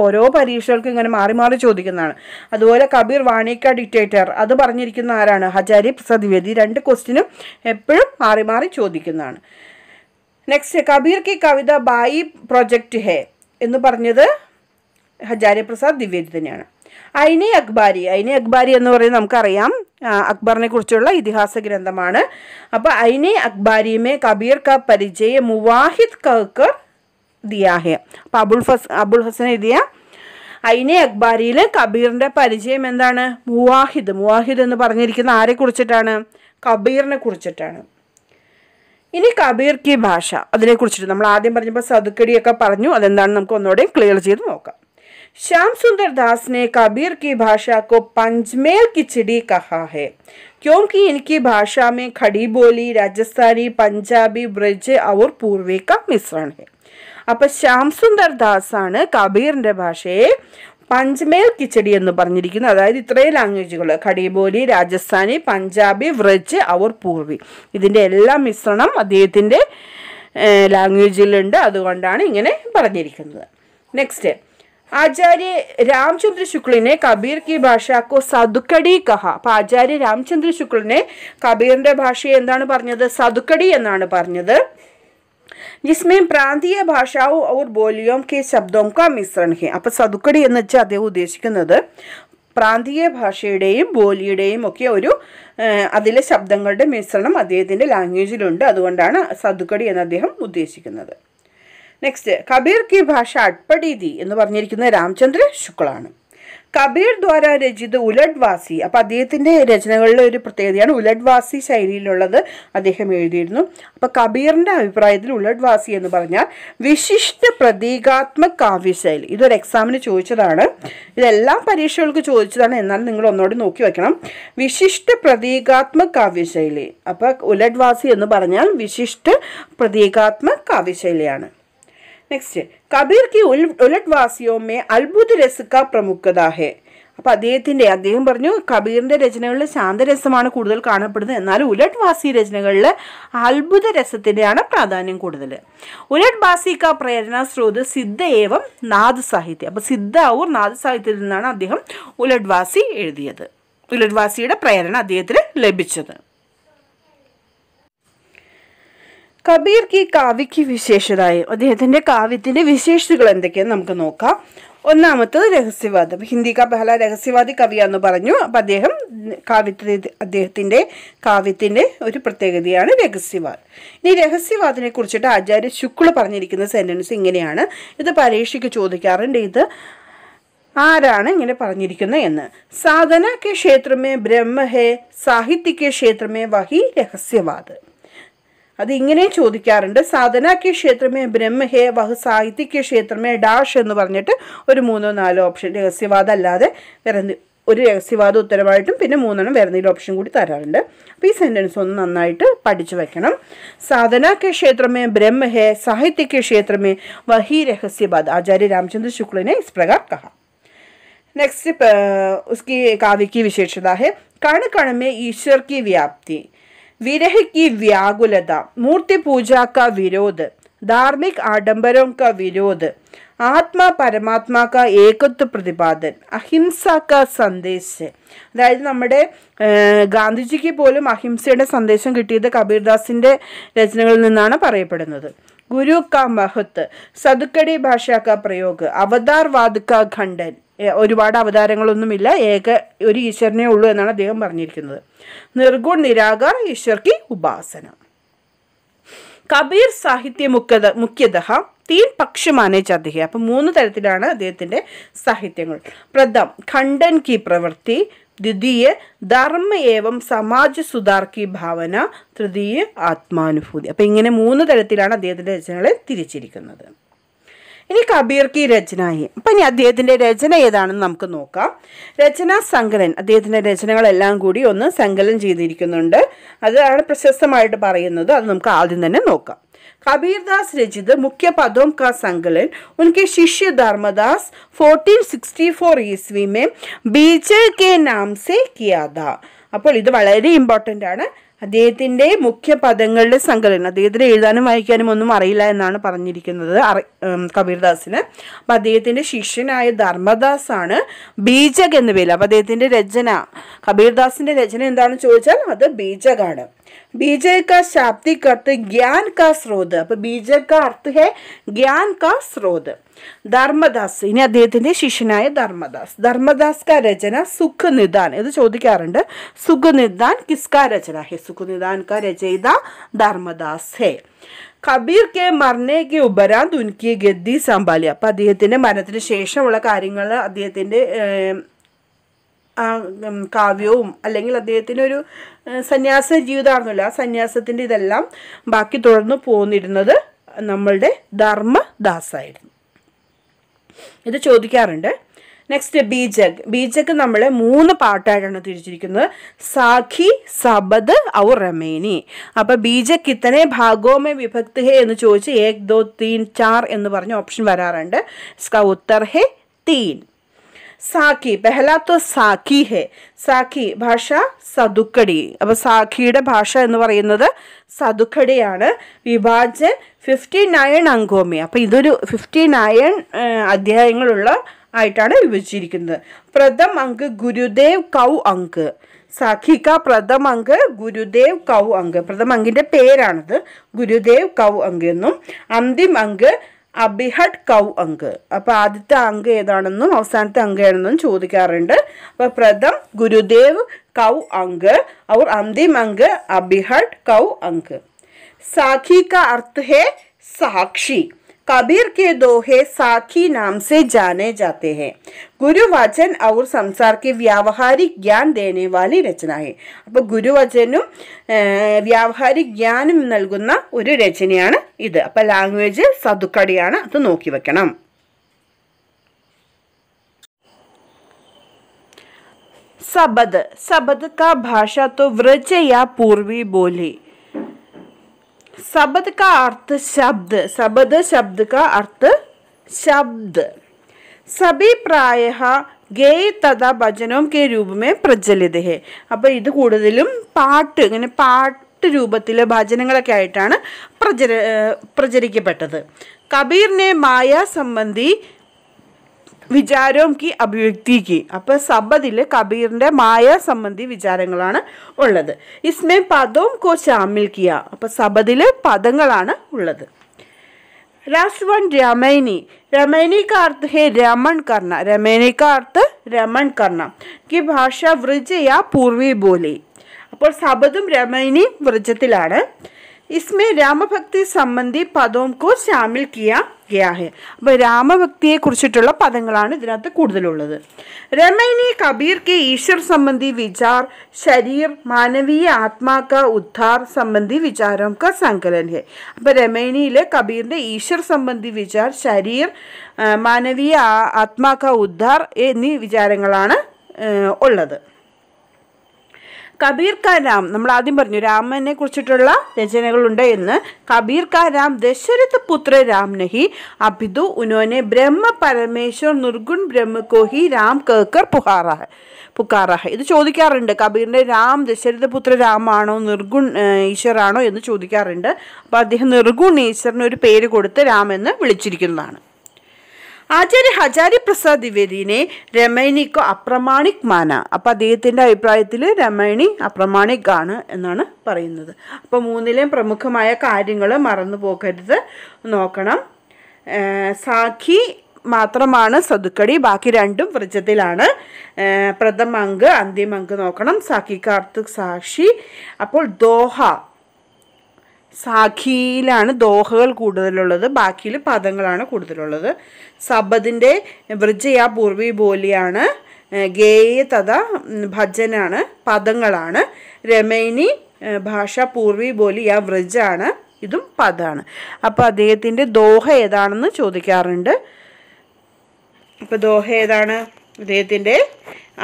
ഓരോ പരീക്ഷകൾക്കും ഇങ്ങനെ മാറി മാറി ചോദിക്കുന്നതാണ്. അതുപോലെ കബീർ വാണിക്ക ഡിക്റ്റേറ്റർ, അത് പറഞ്ഞിരിക്കുന്ന ആരാണ്, ഹജാരി പ്രസാദ് ദ്വിവേദി. രണ്ട് ക്വസ്റ്റിനും എപ്പോഴും മാറി മാറി ചോദിക്കുന്നതാണ്. നെക്സ്റ്റ്, കബീർ കി കവിത ബായി പ്രൊജക്റ്റ് ഹേ എന്ന് പറഞ്ഞത് ഹജാരി പ്രസാദ് ദ്വിവേദി തന്നെയാണ്. ഐനെ അക്ബാരി എന്ന് പറയുന്നത് നമുക്കറിയാം, അക്ബറിനെ കുറിച്ചുള്ള ഇതിഹാസ ഗ്രന്ഥമാണ്. അപ്പോൾ ഐനെ അക്ബാരിമേ കബീർ കാ പരിചയ മുവാഹിദ് കഹ്കർ ദിയാ ഹെ. അപ്പോൾ അബുൽ ഹസൻ എഴുതിയ ഐനെ അക്ബാരിയിൽ കബീറിൻ്റെ പരിചയം എന്താണ്, മുവാഹിദ് എന്ന് പറഞ്ഞിരിക്കുന്ന ആരെ കുറിച്ചിട്ടാണ്, കബീറിനെ കുറിച്ചിട്ടാണ്. ഇനി കബീർ കി ഭാഷ, അതിനെക്കുറിച്ചിട്ട് നമ്മൾ ആദ്യം പറഞ്ഞപ്പോൾ സദുക്കടിയൊക്കെ പറഞ്ഞു, അതെന്താണെന്ന് നമുക്ക് ഒന്നുകൂടെ ക്ലിയർ ചെയ്ത് നോക്കാം. श्याम सुंदर दास ने कबीर की भाषा को पंचमेल की चिड़ी कहा है, क्योंकि इनकी भाषा में खड़ी बोली, राजस्थानी, पंजाबी, ब्रज और पूर्वी का मिश्रण है. അപ്പോൾ ശ്യാം സുന്ദർ ദാസ് ആണ് കബീറിൻ്റെ ഭാഷയെ പഞ്ച്മേൽ കിച്ചടി എന്ന് പറഞ്ഞിരിക്കുന്നത്. അതായത് ഇത്രയും ലാംഗ്വേജുകൾ, ഖടിബോലി, രാജസ്ഥാനി, പഞ്ചാബി, വ്രജ് അവർ പൂർവി, ഇതിൻ്റെ എല്ലാം മിശ്രണം അദ്ദേഹത്തിൻ്റെ ലാംഗ്വേജിലുണ്ട്. അതുകൊണ്ടാണ് ഇങ്ങനെ പറഞ്ഞിരിക്കുന്നത്. നെക്സ്റ്റ്, आचार्य रामचंद्र शुक्ल ने कबीर की भाषा को സദുക്കടി കഹ. അപ്പോൾ ആചാര്യ രാമചന്ദ്ര ശുക്ലിനെ കബീറിൻ്റെ ഭാഷയെ എന്താണ് പറഞ്ഞത്, സദുക്കടി എന്നാണ് പറഞ്ഞത്. जिसमें പ്രാന്തീയ ഭാഷാओं और बोलियों के शब्दों का मिश्रण है. അപ്പോൾ സദുക്കടി എന്ന് വെച്ചാൽ അദ്ദേഹം ഉദ്ദേശിക്കുന്നത് പ്രാന്തീയ ഭാഷയുടെയും ബോലിയുടെയും ഒക്കെ ഒരു അതിലെ ശബ്ദങ്ങളുടെ മിശ്രണം അദ്ദേഹത്തിൻ്റെ ലാംഗ്വേജിലുണ്ട്. അതുകൊണ്ടാണ് സദുക്കടി എന്ന് അദ്ദേഹം ഉദ്ദേശിക്കുന്നത്. നെക്സ്റ്റ്, കബീർ കി ഭാഷ അട്പടി ദി എന്ന് പറഞ്ഞിരിക്കുന്നത് രാമചന്ദ്ര ശുക്ലാണ്. കബീർ ദ്വാര രചിത ഉലട്വാസി. അപ്പം അദ്ദേഹത്തിൻ്റെ രചനകളിലെ ഒരു പ്രത്യേകതയാണ് ഉലട്വാസി ശൈലിയിലുള്ളത് അദ്ദേഹം എഴുതിയിരുന്നു. അപ്പം കബീറിൻ്റെ അഭിപ്രായത്തിൽ ഉലട്വാസി എന്ന് പറഞ്ഞാൽ വിശിഷ്ട പ്രതീകാത്മക കാവ്യശൈലി. ഇതൊരു എക്സാമിന് ചോദിച്ചതാണ്, ഇതെല്ലാം പരീക്ഷകൾക്ക് ചോദിച്ചതാണ്, എന്നാൽ നിങ്ങൾ ഒന്നുകൂടി നോക്കി വെക്കണം. വിശിഷ്ട പ്രതീകാത്മക കാവ്യശൈലി. അപ്പം ഉലട്വാസി എന്ന് പറഞ്ഞാൽ വിശിഷ്ട പ്രതീകാത്മക കാവ്യശൈലിയാണ്. नेक्स्ट कबीर की उलटवासियों में अद्भुत रस का प्रमुखता है. അപ്പോൾ അദ്ദേഹം പറഞ്ഞു കബീറിൻ്റെ രചനകളിൽ ശാന്തരസമാണ് കൂടുതൽ കാണപ്പെടുന്നത്, എന്നാൽ ഉലട്ട് വാസി രചനകളിൽ അത്ഭുത രസത്തിൻ്റെയാണ് പ്രാധാന്യം കൂടുതൽ. ഉലട്ട് വാസി കാ പ്രേരണ സ്രോത് സിദ്ധ ഏവം നാദ് സാഹിത്യം. അപ്പോൾ സിദ്ധ ഔർ നാദ് സാഹിത്യത്തിൽ നിന്നാണ് അദ്ദേഹം ഉലട്ട് വാസി എഴുതിയത്. ഉലട്ട് വാസിയുടെ പ്രേരണ അദ്ദേഹത്തിന് ലഭിച്ചത്. കബീർ കി കാവ്യക്ക് വിശേഷതായി. അദ്ദേഹത്തിൻ്റെ കാവ്യത്തിൻ്റെ വിശേഷതകൾ എന്തൊക്കെയെന്ന് നമുക്ക് നോക്കാം. ഒന്നാമത്തത് രഹസ്യവാദം. അപ്പം ഹിന്ദി കാ പഹല രഹസ്യവാദി കവിയാന്ന് പറഞ്ഞു. അപ്പം അദ്ദേഹത്തിൻ്റെ കാവ്യത്തിൻ്റെ ഒരു പ്രത്യേകതയാണ് രഹസ്യവാദ്. ഇനി രഹസ്യവാദിനെ കുറിച്ചിട്ട് ആചാര്യ ശുക്ല പറഞ്ഞിരിക്കുന്ന സെൻറ്റൻസ് ഇങ്ങനെയാണ്. ഇത് പരീക്ഷയ്ക്ക് ചോദിക്കാറുണ്ട്. ഇത് ആരാണ് ഇങ്ങനെ പറഞ്ഞിരിക്കുന്നത് എന്ന്. സാധന കെ ക്ഷേത്രമേ ബ്രഹ്മ ഹേ, സാഹിത്യ കെ ക്ഷേത്രമേ വഹി രഹസ്യവാദ്. അത് ഇങ്ങനെ ചോദിക്കാറുണ്ട്. സാധന കെ ക്ഷേത്രമേ ബ്രഹ്മ ഹേ വഹ് സാഹിത്യ കെ ക്ഷേത്രമേ ഡാഷ് എന്ന് പറഞ്ഞിട്ട് ഒരു 3-4 ഓപ്ഷൻ രഹസ്യവാദം അല്ലാതെ വേറെ ഒരു രഹസ്യവാദ ഉത്തരമായിട്ടും പിന്നെ 3 വേറെ എന്തെങ്കിലും ഓപ്ഷൻ കൂടി തരാറുണ്ട്. അപ്പോൾ ഈ സെൻറ്റൻസ് ഒന്ന് നന്നായിട്ട് പഠിച്ചു വെക്കണം. സാധന കെ ക്ഷേത്രമേ ബ്രഹ്മ ഹേ, സാഹിത്യ കെ ക്ഷേത്രമേ വഹി രഹസ്യവാദ്. आचार्य रामचंद्र शुक्ल ने इस प्रकार कहा. नेक्स्ट उसकी काव्य की विशेषता है कण कण में ईश्वर की व्याप्ति, विरह की व्याकुलता, मूर्ति पूजा का विरोध, धार्मिक आडंबरों का विरोध, आत्मा परमात्मा का एकत्व प्रतिपादन, അഹിംസ का സന്ദേശ. അതായത് നമ്മുടെ ഗാന്ധിജിക്ക് പോലും അഹിംസയുടെ സന്ദേശം കിട്ടിയത് കബീർദാസിൻ്റെ രചനകളിൽ നിന്നാണ് പറയപ്പെടുന്നത്. ഗുരു കാ മഹത്വ, സദുക്കടി ഭാഷ കാ പ്രയോഗ, അവതാർവാദ് കാ ഖണ്ഡൻ. ഒരുപാട് അവതാരങ്ങളൊന്നുമില്ല, ഒരു ഈശ്വരനെ ഉള്ളൂ എന്നാണ് അദ്ദേഹം പറഞ്ഞിരിക്കുന്നത്. നിർഗുൺ നിരാകാർ ഈശ്വർ की उपासना. കബീർ സാഹിത്യ മുഖ്യതഃ 3 പക്ഷ മാനെ जाते हैं. അപ്പം 3 തരത്തിലാണ് അദ്ദേഹത്തിൻ്റെ സാഹിത്യങ്ങൾ. പ്രഥം ഖണ്ഡൻ की प्रवृत्ति, द्वितीय धर्म एवं समाज सुधार की भावന, तृतीय ആത്മാനുഭൂതി. അപ്പം ഇങ്ങനെ 3 തരത്തിലാണ് അദ്ദേഹത്തിൻ്റെ രചനകളെ തിരിച്ചിരിക്കുന്നത്. ഇനി കബീർ കി രചനായി. അപ്പം ഇനി അദ്ദേഹത്തിൻ്റെ രചന ഏതാണെന്ന് നമുക്ക് നോക്കാം. രചനാ സങ്കലൻ. അദ്ദേഹത്തിൻ്റെ രചനകളെല്ലാം കൂടി ഒന്ന് സങ്കലനം ചെയ്തിരിക്കുന്നുണ്ട്. അതാണ് പ്രശസ്തമായിട്ട് പറയുന്നത്. അത് നമുക്ക് ആദ്യം തന്നെ നോക്കാം. कबीरदास रचित मुख्य पदों का संकलन उनके शिष्य धर्मदास 1464 ईस्वी में बीजक के नाम से किया था. അപ്പോൾ ഇത് വളരെ ഇമ്പോർട്ടൻ്റ് ആണ്. അദ്ദേഹത്തിൻ്റെ മുഖ്യ പദങ്ങളുടെ സങ്കലനം. അദ്ദേഹത്തിന് എഴുതാനും വായിക്കാനും ഒന്നും അറിയില്ല എന്നാണ് പറഞ്ഞിരിക്കുന്നത് കബീർദാസിന്. അപ്പം അദ്ദേഹത്തിൻ്റെ ശിഷ്യനായ ധർമ്മദാസ് ആണ് ബീജക് എന്ന പേര്. അപ്പം അദ്ദേഹത്തിൻ്റെ രചന, കബീർദാസിൻ്റെ രചന എന്താണെന്ന് ചോദിച്ചാൽ അത് ബീജകാണ്. बीजक का शाब्दिक अर्थ ज्ञान का स्रोत. അപ്പോൾ बीजक का अर्थ है ज्ञान का स्रोत. ധർമ്മദാസ്, ഇനി അദ്ദേഹത്തിൻ്റെ ശിഷ്യനായ ധർമ്മദാസ് का रचना सुख निदान. ഇത് ചോദിക്കാറുണ്ട്. सुख निदान किसका रचना है? सुख निदान का रचयिता धर्मदास है. കബീർ കെ മർനെ കെ ഉപരാന്ത് ഉൻകി ഗദ്ദി സംഭാലി. അപ്പം അദ്ദേഹത്തിൻ്റെ മരണത്തിന് ശേഷമുള്ള കാര്യങ്ങൾ അദ്ദേഹത്തിൻ്റെ കാവ്യവും അല്ലെങ്കിൽ അദ്ദേഹത്തിൻ്റെ ഒരു സന്യാസ ജീവിതമാണെന്നല്ല, ആ സന്യാസത്തിൻ്റെ ഇതെല്ലാം ബാക്കി തുടർന്ന് പോന്നിരുന്നത് നമ്മളുടെ ധർമ്മദാസായിരുന്നു. ഇത് ചോദിക്കാറുണ്ട്. നെക്സ്റ്റ് ബീജക് നമ്മൾ 3 പാർട്ടായിട്ടാണ് തിരിച്ചിരിക്കുന്നത്. സാഖി, സബദ് ഔർ റമേനി. അപ്പം ബീജക് കിത്തനെ ഭാഗോമേ വിഭക്ത് ഹേ എന്ന് ചോദിച്ച് 1 2 3 4 എന്ന് പറഞ്ഞ ഓപ്ഷൻ വരാറുണ്ട്. ഇസ്കാ ഉത്തർ ഹേ 3. സാഖി പെഹല തോ സാഖി ഹെ. സാഖി ഭാഷ സദുക്കടി. അപ്പോൾ സാഖിയുടെ ഭാഷ എന്ന് പറയുന്നത് സദുക്കടിയാണ്. വിഭാജൻ 59 അങ്കോമേ. അപ്പോൾ ഇതൊരു 59 അധ്യായങ്ങളുള്ള ആയിട്ടാണ് വിഭജിച്ചിരിക്കുന്നത്. പ്രഥം അങ്ക് ഗുരുദേവ് കൗ അങ്ക്. സാഖി കാ പ്രഥം അങ്ക് ഗുരുദേവ് കൗ അങ്ക്. പ്രഥം അങ്കിൻ്റെ പേരാണിത്, ഗുരുദേവ് കൗ അങ്ക് എന്നും. അന്തിം അങ്ക് അബിഹട്ട് കൗ അങ്ക്. അപ്പോൾ ആദ്യത്തെ അങ്ക് ഏതാണെന്നും അവസാനത്തെ അങ്ക് ഏതാണെന്നും ചോദിക്കാറുണ്ട്. അപ്പോൾ പ്രഥം ഗുരുദേവ് കൗ അങ്ക് और अंतिम अंग अबिहट कौ अंक. साखी का अर्थ है साक्षी. कबीर के दोहे साखी नाम से जाने जाते हैं. ഗുരുവചൻ और സംസാർ के വ്യാവഹാരിക് ജ്ഞാൻ देने वाली रचना है. അപ്പോൾ ഗുരുവചനും വ്യാവഹാരിക് ജ്ഞാനം നൽകുന്ന ഒരു രചനയാണ് ഇത്. അപ്പോൾ ലാംഗ്വേജ് സദുക്കടിയാണ്, അത് നോക്കി വെക്കണം. सबद. सबद का भाषा तो व्रज या पूर्वी बोली. सबद का अर्थ शब्द. सबद शब्द का अर्थ शब्द. सभी प्रायः ഗേയ തഥാ ഭജനോം കെ രൂപ മേ പ്രചലിത ഹെ. അപ്പോൾ ഇത് കൂടുതലും പാട്ട്, ഇങ്ങനെ പാട്ട് രൂപത്തിൽ ഭജനങ്ങളൊക്കെ ആയിട്ടാണ് പ്രചരിക്കപ്പെട്ടത്. കബീറിനെ മായാ സംബന്ധി വിചാരോം കി അഭിവ്യക്തി കി. അപ്പോൾ സബദിൽ കബീറിൻ്റെ മായ സംബന്ധി വിചാരങ്ങളാണ് ഉള്ളത്. ഇസ്മേ പദോം കോ ശാമിൽ കിയ. അപ്പോൾ സബദിൽ പദങ്ങളാണ് ഉള്ളത്. Last one रामायणी. रामायणी का अर्थ है रमण करना. रामायणी का अर्थ रमण करना की भाषा व्रज या पूर्वी बोली. അപ്പോൾ സബദും രാമായണി വ്രജത്തിലാണ്. इसमें രാമഭക്തി സംബന്ധി പദോം കോ ശാമിൽ കിയാ ഗയാ ഹെ. അപ്പോൾ രാമഭക്തിയെ കുറിച്ചിട്ടുള്ള പദങ്ങളാണ് ഇതിനകത്ത് കൂടുതലുള്ളത്. രാമായണി കബീർ के ईश्वर संबंधी विचार, शरीर, मानवीय आत्मा का उद्धार संबंधी विचारों का संकलन है. അപ്പോൾ രാമായണിയിലെ കബീറിൻ്റെ ഈശ്വർ സംബന്ധി വിചാർ, ശരീർ, മാനവീയ ആത്മാ കാ ഉദ്ധാർ എന്നീ വിചാരങ്ങളാണ് ഉള്ളത്. കബീർ കാ രാം, നമ്മൾ ആദ്യം പറഞ്ഞു രാമനെ കുറിച്ചിട്ടുള്ള രചനകളുണ്ട് എന്ന്. കബീർ കാ രാം ദശരഥ പുത്ര രാം നഹി അഭിതു ഉനോനെ ബ്രഹ്മ പരമേശ്വർ നിർഗുൺ ബ്രഹ്മ കോ ഹി രാം കേക്കർ പുക്കാറ ഹെ. ഇത് ചോദിക്കാറുണ്ട്. കബീറിൻ്റെ രാം ദശരഥപുത്ര രാമാണോ നിർഗുൺ ഈശ്വരാണോ എന്ന് ചോദിക്കാറുണ്ട്. അപ്പോൾ അദ്ദേഹം നിർഗുൺ ഈശ്വരന് ഒരു പേര് കൊടുത്ത് രാം എന്ന് വിളിച്ചിരിക്കുന്നതാണ്. ആചാര്യ ഹജാരി പ്രസാദ് ദ്വിവേദിനെ രമൈനിക്കോ അപ്രമാണിക് മാന. അപ്പോൾ അദ്ദേഹത്തിൻ്റെ അഭിപ്രായത്തിൽ രമൈണി അപ്രമാണിക് ആണ് എന്നാണ് പറയുന്നത്. അപ്പോൾ മൂന്നിലെയും പ്രമുഖമായ കാര്യങ്ങൾ മറന്നു പോകരുത്, നോക്കണം. സാഖി മാത്രമാണ് സദുക്കടി, ബാക്കി രണ്ടും വ്രജത്തിലാണ്. പ്രഥമ അങ്ക് അന്തിമ അങ്ക് നോക്കണം. സാഖിക്കാർത്ത് സാക്ഷി. അപ്പോൾ ദോഹ, സാഖിയിലാണ് ദോഹകൾ കൂടുതലുള്ളത്, ബാക്കിയിൽ പദങ്ങളാണ് കൂടുതലുള്ളത്. സബദിൻ്റെ വ്രജയ പൂർവി ബോലിയാണ്, ഗേയ തഥാ ഭജനാണ്, പദങ്ങളാണ്. രമൈനി ഭാഷ പൂർവി ബോലി യാ വ്രജാണ്, ഇതും പദമാണ്. അപ്പോൾ അദ്ദേഹത്തിൻ്റെ ദോഹ ഏതാണെന്ന് ചോദിക്കാറുണ്ട്. അപ്പോൾ ദോഹ ഏതാണ്? അദ്ദേഹത്തിൻ്റെ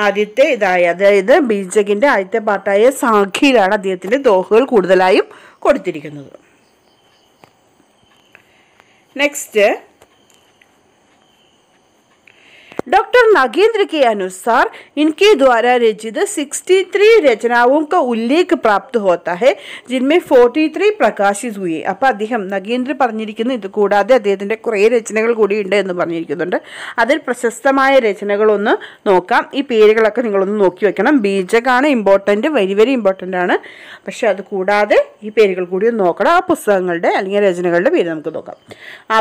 ആദ്യത്തെ ഇതായ, അതായത് ബീജകിൻ്റെ ആദ്യത്തെ പാട്ടായ സാഖിയിലാണ് അദ്ദേഹത്തിൻ്റെ ദോഹകൾ കൂടുതലായും കൊടുത്തിരിക്കുന്നത്. നെക്സ്റ്റ്, डॉक्टर नागेंद्र के अनुसार इनके द्वारा रचित 63 रचनाओं का उल्लेख प्राप्त होता है, जिनमें 43 പ്രകാശിത് हुए. അപ്പോൾ അദ്ദേഹം നഗേന്ദ്ര പറഞ്ഞിരിക്കുന്നു. ഇത് കൂടാതെ അദ്ദേഹത്തിൻ്റെ കുറേ രചനകൾ കൂടിയുണ്ട് എന്ന് പറഞ്ഞിരിക്കുന്നുണ്ട്. അതിൽ പ്രശസ്തമായ രചനകളൊന്ന് നോക്കാം. ഈ പേരുകളൊക്കെ നിങ്ങളൊന്ന് നോക്കി വെക്കണം. ബീജകാണ് ഇമ്പോർട്ടൻ്റ്, വെരി വെരി ഇമ്പോർട്ടൻ്റ് ആണ്. പക്ഷെ അത് കൂടാതെ ഈ പേരുകൾ കൂടി ഒന്ന് നോക്കണം. ആ പുസ്തകങ്ങളുടെ അല്ലെങ്കിൽ രചനകളുടെ പേര് നമുക്ക് നോക്കാം.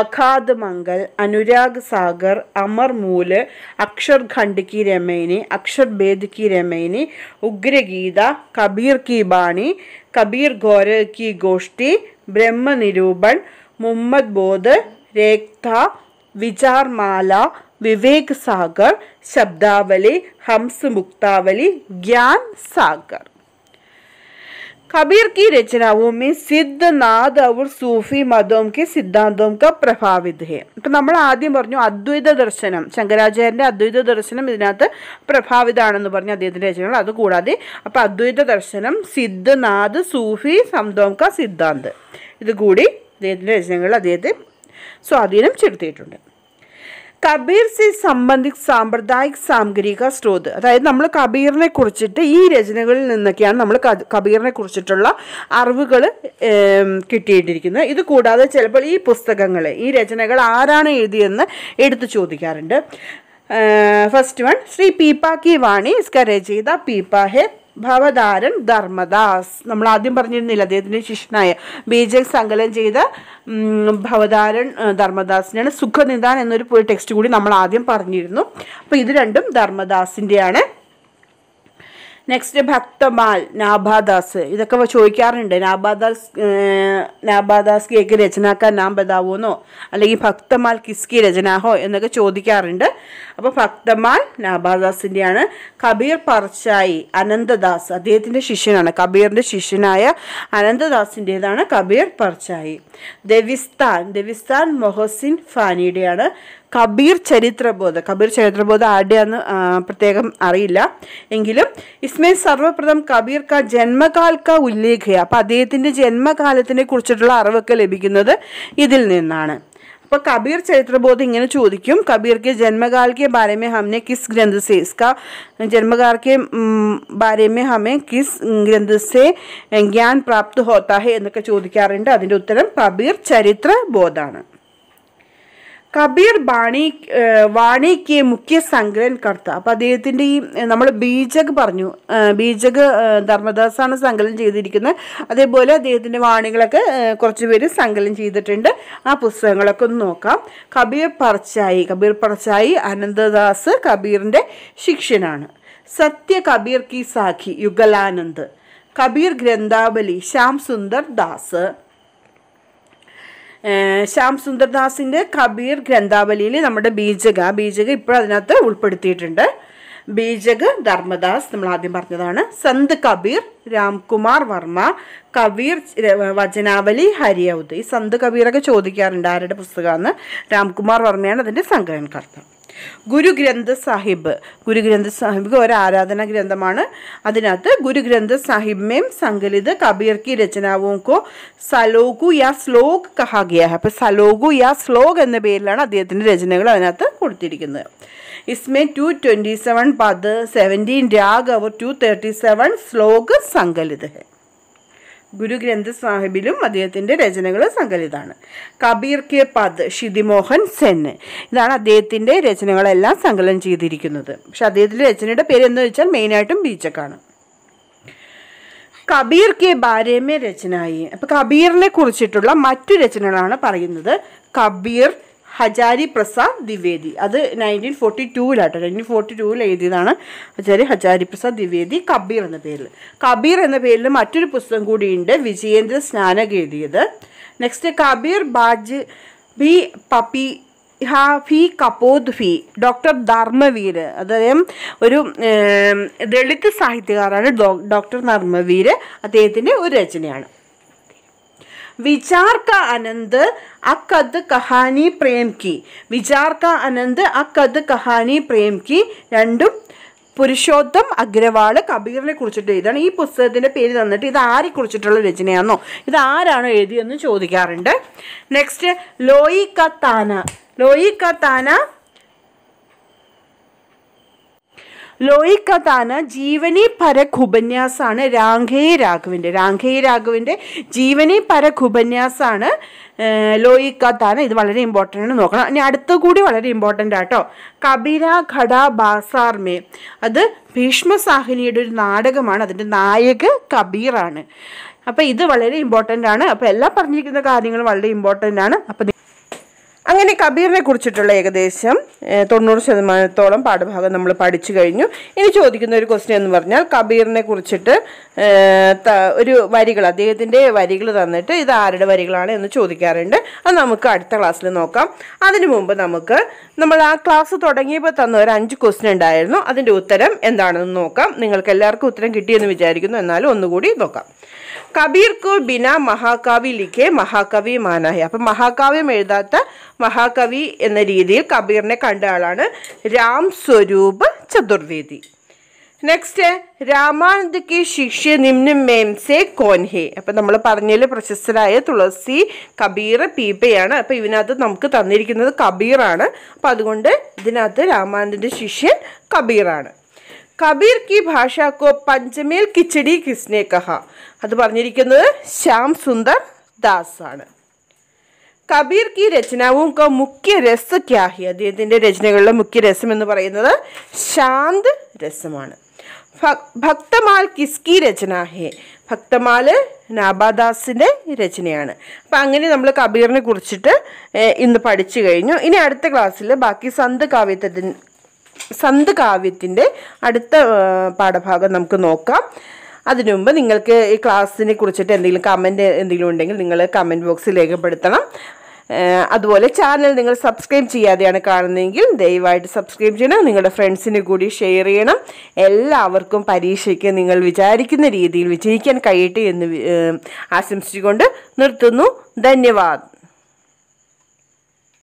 ആഘാത് മംഗൽ, അനുരാഗ് സാഗർ, അമർ മൂല്, अक्षर खंड की रमैनी, अक्षर भेद की रमैनी, उग्र गीता, कबीर की बाणी, कबीर गौर की गोष्ठी, ब्रह्म निरूपण, मोहम्मद बोध, रेखा, विचारमाला, विवेक सागर, शब्दावली, हंस मुक्तावली, ज्ञान सागर. कबीर की रचनाओं में सिद्ध, नाद और सूफी मതों के सिद्धांतों का प्रभावित है. ഇപ്പം നമ്മൾ ആദ്യം പറഞ്ഞു അദ്വൈത ദർശനം, ശങ്കരാചാര്യൻ്റെ അദ്വൈത ദർശനം ഇതിനകത്ത് പ്രഭാവിതമാണെന്ന് പറഞ്ഞു അദ്ദേഹത്തിൻ്റെ രചനകൾ. അതുകൂടാതെ അപ്പോൾ അദ്വൈത ദർശനം, സിദ്ധ്, നാദ്, സൂഫി സംതോം കാ സിദ്ധാന്ത്, ഇതുകൂടി അദ്ദേഹത്തിൻ്റെ രചനകൾ അദ്ദേഹത്തെ സ്വാധീനം ചെലുത്തിയിട്ടുണ്ട്. കബീർ സി സംബന്ധിക് സാമ്പ്രദായിക് സാമഗ്രിക സ്രോത്, അതായത് നമ്മൾ കബീറിനെ കുറിച്ചിട്ട് ഈ രചനകളിൽ നിന്നൊക്കെയാണ് നമ്മൾ കബീറിനെ കുറിച്ചിട്ടുള്ള അറിവുകൾ കിട്ടിയിട്ടിരിക്കുന്നത്. ഇത് കൂടാതെ ചിലപ്പോൾ ഈ പുസ്തകങ്ങൾ, ഈ രചനകൾ ആരാണ് എഴുതിയെന്ന് എടുത്തു ചോദിക്കാറുണ്ട്. ഫസ്റ്റ് വൺ, ശ്രീ പീപ്പ കി വാണി, ഇസ്ക രചയിത പീപ്പ ഹെ ഭവധാരൻ ധർമ്മദാസ്. നമ്മൾ ആദ്യം പറഞ്ഞിരുന്നില്ല, അദ്ദേഹത്തിൻ്റെ ശിഷ്യനായ ബീജക് സങ്കലനം ചെയ്ത ഭവധാരൻ ധർമ്മദാസിനാണ്. സുഖനിദാൻ എന്നൊരു ടെക്സ്റ്റ് കൂടി നമ്മൾ ആദ്യം പറഞ്ഞിരുന്നു. അപ്പോൾ ഇത് രണ്ടും ധർമ്മദാസിൻ്റെയാണ്. നെക്സ്റ്റ് ഭക്തമാൽ നാഭാദാസ്. ഇതൊക്കെ ചോദിക്കാറുണ്ട്. നാഭാദാസ് കേക്ക് രചനാക്കാൻ നാം ബതാവോന്നോ അല്ലെങ്കിൽ ഭക്തമാൽ കിസ്കി രചനാഹോ എന്നൊക്കെ ചോദിക്കാറുണ്ട്. അപ്പോൾ ഭക്തമാൽ നാഭാദാസിൻ്റെയാണ്. കബീർ പർച്ചായി അനന്തദാസ്, അദ്ദേഹത്തിൻ്റെ ശിഷ്യനാണ്. കബീറിൻ്റെ ശിഷ്യനായ അനന്തദാസിൻ്റേതാണ് കബീർ പർച്ചായി. ദവിസ്ഥാൻ മൊഹസിൻ ഫാനിയുടെയാണ്. കബീർ ചരിത്രബോധ ആരുടെയാന്ന് പ്രത്യേകം അറിയില്ല എങ്കിലും ഇസ്മേ സർവപ്രഥം കബീർ കാ ജന്മകാൽ കാ ഉല്ലേഖ. അപ്പം അദ്ദേഹത്തിൻ്റെ ജന്മകാലത്തിനെ കുറിച്ചിട്ടുള്ള അറിവൊക്കെ ലഭിക്കുന്നത് ഇതിൽ നിന്നാണ്. അപ്പോൾ കബീർ ചരിത്രബോധം ഇങ്ങനെ ചോദിക്കും, कबीर के जन्मकाल के बारे में हमने किस ग्रंथ से, इसका जन्मकाल के बारे में हमें किस ग्रंथ से ज्ञान प्राप्त होता है എന്നൊക്കെ ചോദിക്കാറുണ്ട്. അതിൻ്റെ ഉത്തരം കബീർ ചരിത്രബോധാണ്. കബീർ വാണിക്ക് മുഖ്യ സംഗ്രഹൻ കർത്ത. അപ്പം അദ്ദേഹത്തിൻ്റെ ഈ നമ്മൾ ബീജക് പറഞ്ഞു, ബീജക് ധർമ്മദാസാണ് സങ്കലനം ചെയ്തിരിക്കുന്നത്. അതേപോലെ അദ്ദേഹത്തിൻ്റെ വാണികളൊക്കെ കുറച്ച് പേര് സങ്കലനം ചെയ്തിട്ടുണ്ട്. ആ പുസ്തകങ്ങളൊക്കെ ഒന്ന് നോക്കാം. കബീർ പർച്ചായി അനന്തദാസ് കബീറിൻ്റെ ശിഷ്യനാണ്. സത്യ കബീർ കി സാഖി യുഗലാനന്ദ്. കബീർ ഗ്രന്ഥാവലി ശ്യാം സുന്ദർ ദാസ്. ശ്യാം സുന്ദർദാസിൻ്റെ കബീർ ഗ്രന്ഥാവലിയിൽ നമ്മുടെ ബീജക ഇപ്പോൾ അതിനകത്ത് ഉൾപ്പെടുത്തിയിട്ടുണ്ട്. ബീജക് ധർമ്മദാസ് നമ്മൾ ആദ്യം പറഞ്ഞതാണ്. സന്ത് കബീർ രാംകുമാർ വർമ്മ. കബീർ വചനാവലി ഹരിയൗദ്. ഈ സന്ത് കബീറൊക്കെ ചോദിക്കാറുണ്ട് ആരുടെ പുസ്തകമാണ്. രാംകുമാർ വർമ്മയാണ് അതിൻ്റെ സംഗ്രഹകർത്ത. ഗുരു ഗ്രന്ഥ സാഹിബ് ഒരു ആരാധനാ ഗ്രന്ഥമാണ്. അതിനകത്ത് ഗുരു ഗ്രന്ഥ സാഹിബ് മേം സംകലിത് കബീർ കി രചനാവോं को സലോഗു യാ ശ്ലോക് കഹാ ഗയാ ഹൈ. അപ്പോൾ സലോഗു യാ ശ്ലോക് എന്ന പേരിലാണ് അദ്ദേഹത്തിൻ്റെ രചനകൾ അതിനകത്ത് കൊടുത്തിരിക്കുന്നത്. इसमें 227 पद, 17 राग और 237 ശ്ലോക് സംകലിത് है. ഗുരു ഗ്രന്ഥ സാഹിബിലും അദ്ദേഹത്തിൻ്റെ രചനകൾ സംകലിതാണ്. കബീർ കെ പദ് ഷിതിമോഹൻ സെൻ. ഇതാണ് അദ്ദേഹത്തിൻ്റെ രചനകളെല്ലാം സങ്കലനം ചെയ്തിരിക്കുന്നത്. പക്ഷെ അദ്ദേഹത്തിൻ്റെ രചനയുടെ പേര് എന്ന് വെച്ചാൽ മെയിനായിട്ടും ബീജക്കാണ്. കബീർ കെ ബാരേമേ രചനായി. അപ്പം കബീറിനെ കുറിച്ചിട്ടുള്ള മറ്റു രചനകളാണ് പറയുന്നത്. കബീർ ഹജാരി പ്രസാദ് ദ്വിവേദി. അത് 1942 എഴുതിയതാണ്. ഹജാരി പ്രസാദ് ദ്വിവേദി കബീർ എന്ന പേരിൽ. കബീർ എന്ന പേരിൽ മറ്റൊരു പുസ്തകം കൂടിയുണ്ട്, വിജയേന്ദ്ര സ്നാനക് എഴുതിയത്. നെക്സ്റ്റ് കബീർ ബാജ് ബി പപ്പി ഫി കപോദ് ഫി. ഡോക്ടർ ധർമ്മവീർ, അദ്ദേഹം ഒരു ദളിത് സാഹിത്യകാരാണ്. ഡോക്ടർ ധർമ്മവീർ അദ്ദേഹത്തിൻ്റെ ഒരു രചനയാണ്. विचार का आनंद अकद कहानी प्रेम की. विचार का आनंद अकद कहानी प्रेम की രണ്ടും പുരുഷോത്തം അഗ്രവാൾ കബീറിനെ കുറിച്ചിട്ട് എഴുതാണ്. ഈ പുസ്തകത്തിൻ്റെ പേര് തന്നിട്ട് ഇത് ആരെ കുറിച്ചിട്ടുള്ള രചനയാണോ, ഇത് ആരാണോ എഴുതിയെന്ന് ചോദിക്കാറുണ്ട്. നെക്സ്റ്റ് ലോയി ക താന ജീവനി പരക് ഉപന്യാസാണ്. രാംഘേയ രാഘവിൻ്റെ ജീവനി പരക് ഉപന്യാസാണ് ലോയി ക താന. ഇത് വളരെ ഇമ്പോർട്ടൻ്റ് ആണ്, നോക്കണം. ഇനി അടുത്ത കൂടി വളരെ ഇമ്പോർട്ടൻ്റ് ആട്ടോ. കബീര ഘട ബാസാർ മേ. അത് ഭീഷ്മസാഹിനിയുടെ ഒരു നാടകമാണ്. അതിൻ്റെ നായക് കബീറാണ്. അപ്പം ഇത് വളരെ ഇമ്പോർട്ടൻ്റ് ആണ്. അപ്പോൾ എല്ലാം പറഞ്ഞിരിക്കുന്ന കാര്യങ്ങൾ വളരെ ഇമ്പോർട്ടൻ്റ് ആണ്. അപ്പം അങ്ങനെ കബീറിനെ കുറിച്ചിട്ടുള്ള ഏകദേശം 90% പാഠഭാഗം നമ്മൾ പഠിച്ചു കഴിഞ്ഞു. ഇനി ചോദിക്കുന്ന ഒരു ക്വസ്റ്റ്യൻ എന്ന് പറഞ്ഞാൽ കബീറിനെ കുറിച്ചിട്ട് ഒരു വരികൾ, അദ്ദേഹത്തിൻ്റെ വരികൾ തന്നിട്ട് ഇത് ആരുടെ വരികളാണ് എന്ന് ചോദിക്കാറുണ്ട്. അത് നമുക്ക് അടുത്ത ക്ലാസ്സിൽ നോക്കാം. അതിനു മുമ്പ് നമ്മൾ ആ ക്ലാസ് തുടങ്ങിയപ്പോൾ തന്ന ഒരു 5 ക്വസ്റ്റ്യൻ ഉണ്ടായിരുന്നു. അതിൻ്റെ ഉത്തരം എന്താണെന്ന് നോക്കാം. നിങ്ങൾക്ക് എല്ലാവർക്കും ഉത്തരം കിട്ടിയെന്ന് വിചാരിക്കുന്നു. എന്നാലും ഒന്നുകൂടി നോക്കാം. കബീർ കോ ബിനാ മഹാകവി ലിഖേ മഹാകവി മാനാ ഹൈ. അപ്പം മഹാകാവ്യം എഴുതാത്ത മഹാകവി എന്ന രീതിയിൽ കബീറിനെ കണ്ട ആളാണ് രാം സ്വരൂപ് ചതുർവേദി. നെക്സ്റ്റ് രാമാനന്ദ് കി ശിഷ്യ നിമ്ന മേം സെ കോൻ ഹേ. അപ്പം നമ്മൾ പറഞ്ഞതിൽ പ്രശസ്തരായ തുളസി കബീർ പീപ്പയാണ്. അപ്പം ഇതിനകത്ത് നമുക്ക് തന്നിരിക്കുന്നത് കബീറാണ്. അപ്പം അതുകൊണ്ട് ഇതിനകത്ത് രാമാനന്ദിൻ്റെ ശിഷ്യൻ കബീറാണ്. കബീർ കി ഭാഷ കോ പഞ്ചമേൽ കിച്ചടി കിസ്നെ കഹ. അത് പറഞ്ഞിരിക്കുന്നത് ശ്യാം സുന്ദർ ദാസ് ആണ്. കബീർ കി രചനാവും കോ മുഖ്യ രസ ക്യാ ഹി. അദ്ദേഹത്തിൻ്റെ രചനകളിലെ മുഖ്യ രസം എന്ന് പറയുന്നത് ശാന്ത് രസമാണ്. ഭക്തമാൽ കിസ്കി രചന ഹേ. ഭക്തമാൽ നാഭാദാസിൻ്റെ രചനയാണ്. അപ്പം അങ്ങനെ നമ്മൾ കബീറിനെ കുറിച്ചിട്ട് ഇന്ന് പഠിച്ചു കഴിഞ്ഞു. ഇനി അടുത്ത ക്ലാസ്സിൽ ബാക്കി സന്ത് സന്ത് കാവ്യത്തിൻ്റെ അടുത്ത പാഠഭാഗം നമുക്ക് നോക്കാം. അതിനു മുമ്പ് നിങ്ങൾക്ക് ഈ ക്ലാസ്സിനെ കുറിച്ചിട്ട് എന്തെങ്കിലും കമൻറ്റ് എന്തെങ്കിലും ഉണ്ടെങ്കിൽ നിങ്ങൾ കമൻറ്റ് ബോക്സിൽ രേഖപ്പെടുത്തണം. അതുപോലെ ചാനൽ നിങ്ങൾ സബ്സ്ക്രൈബ് ചെയ്യാതെയാണ് കാണുന്നതെങ്കിൽ ദയവായിട്ട് സബ്സ്ക്രൈബ് ചെയ്യണം. നിങ്ങളുടെ ഫ്രണ്ട്സിന് കൂടി ഷെയർ ചെയ്യണം. എല്ലാവർക്കും പരീക്ഷയ്ക്ക് നിങ്ങൾ വിചാരിക്കുന്ന രീതിയിൽ വിജയിക്കാൻ കഴിയട്ടെ എന്ന് ആശംസിച്ചുകൊണ്ട് നിർത്തുന്നു. ധന്യവാദ്.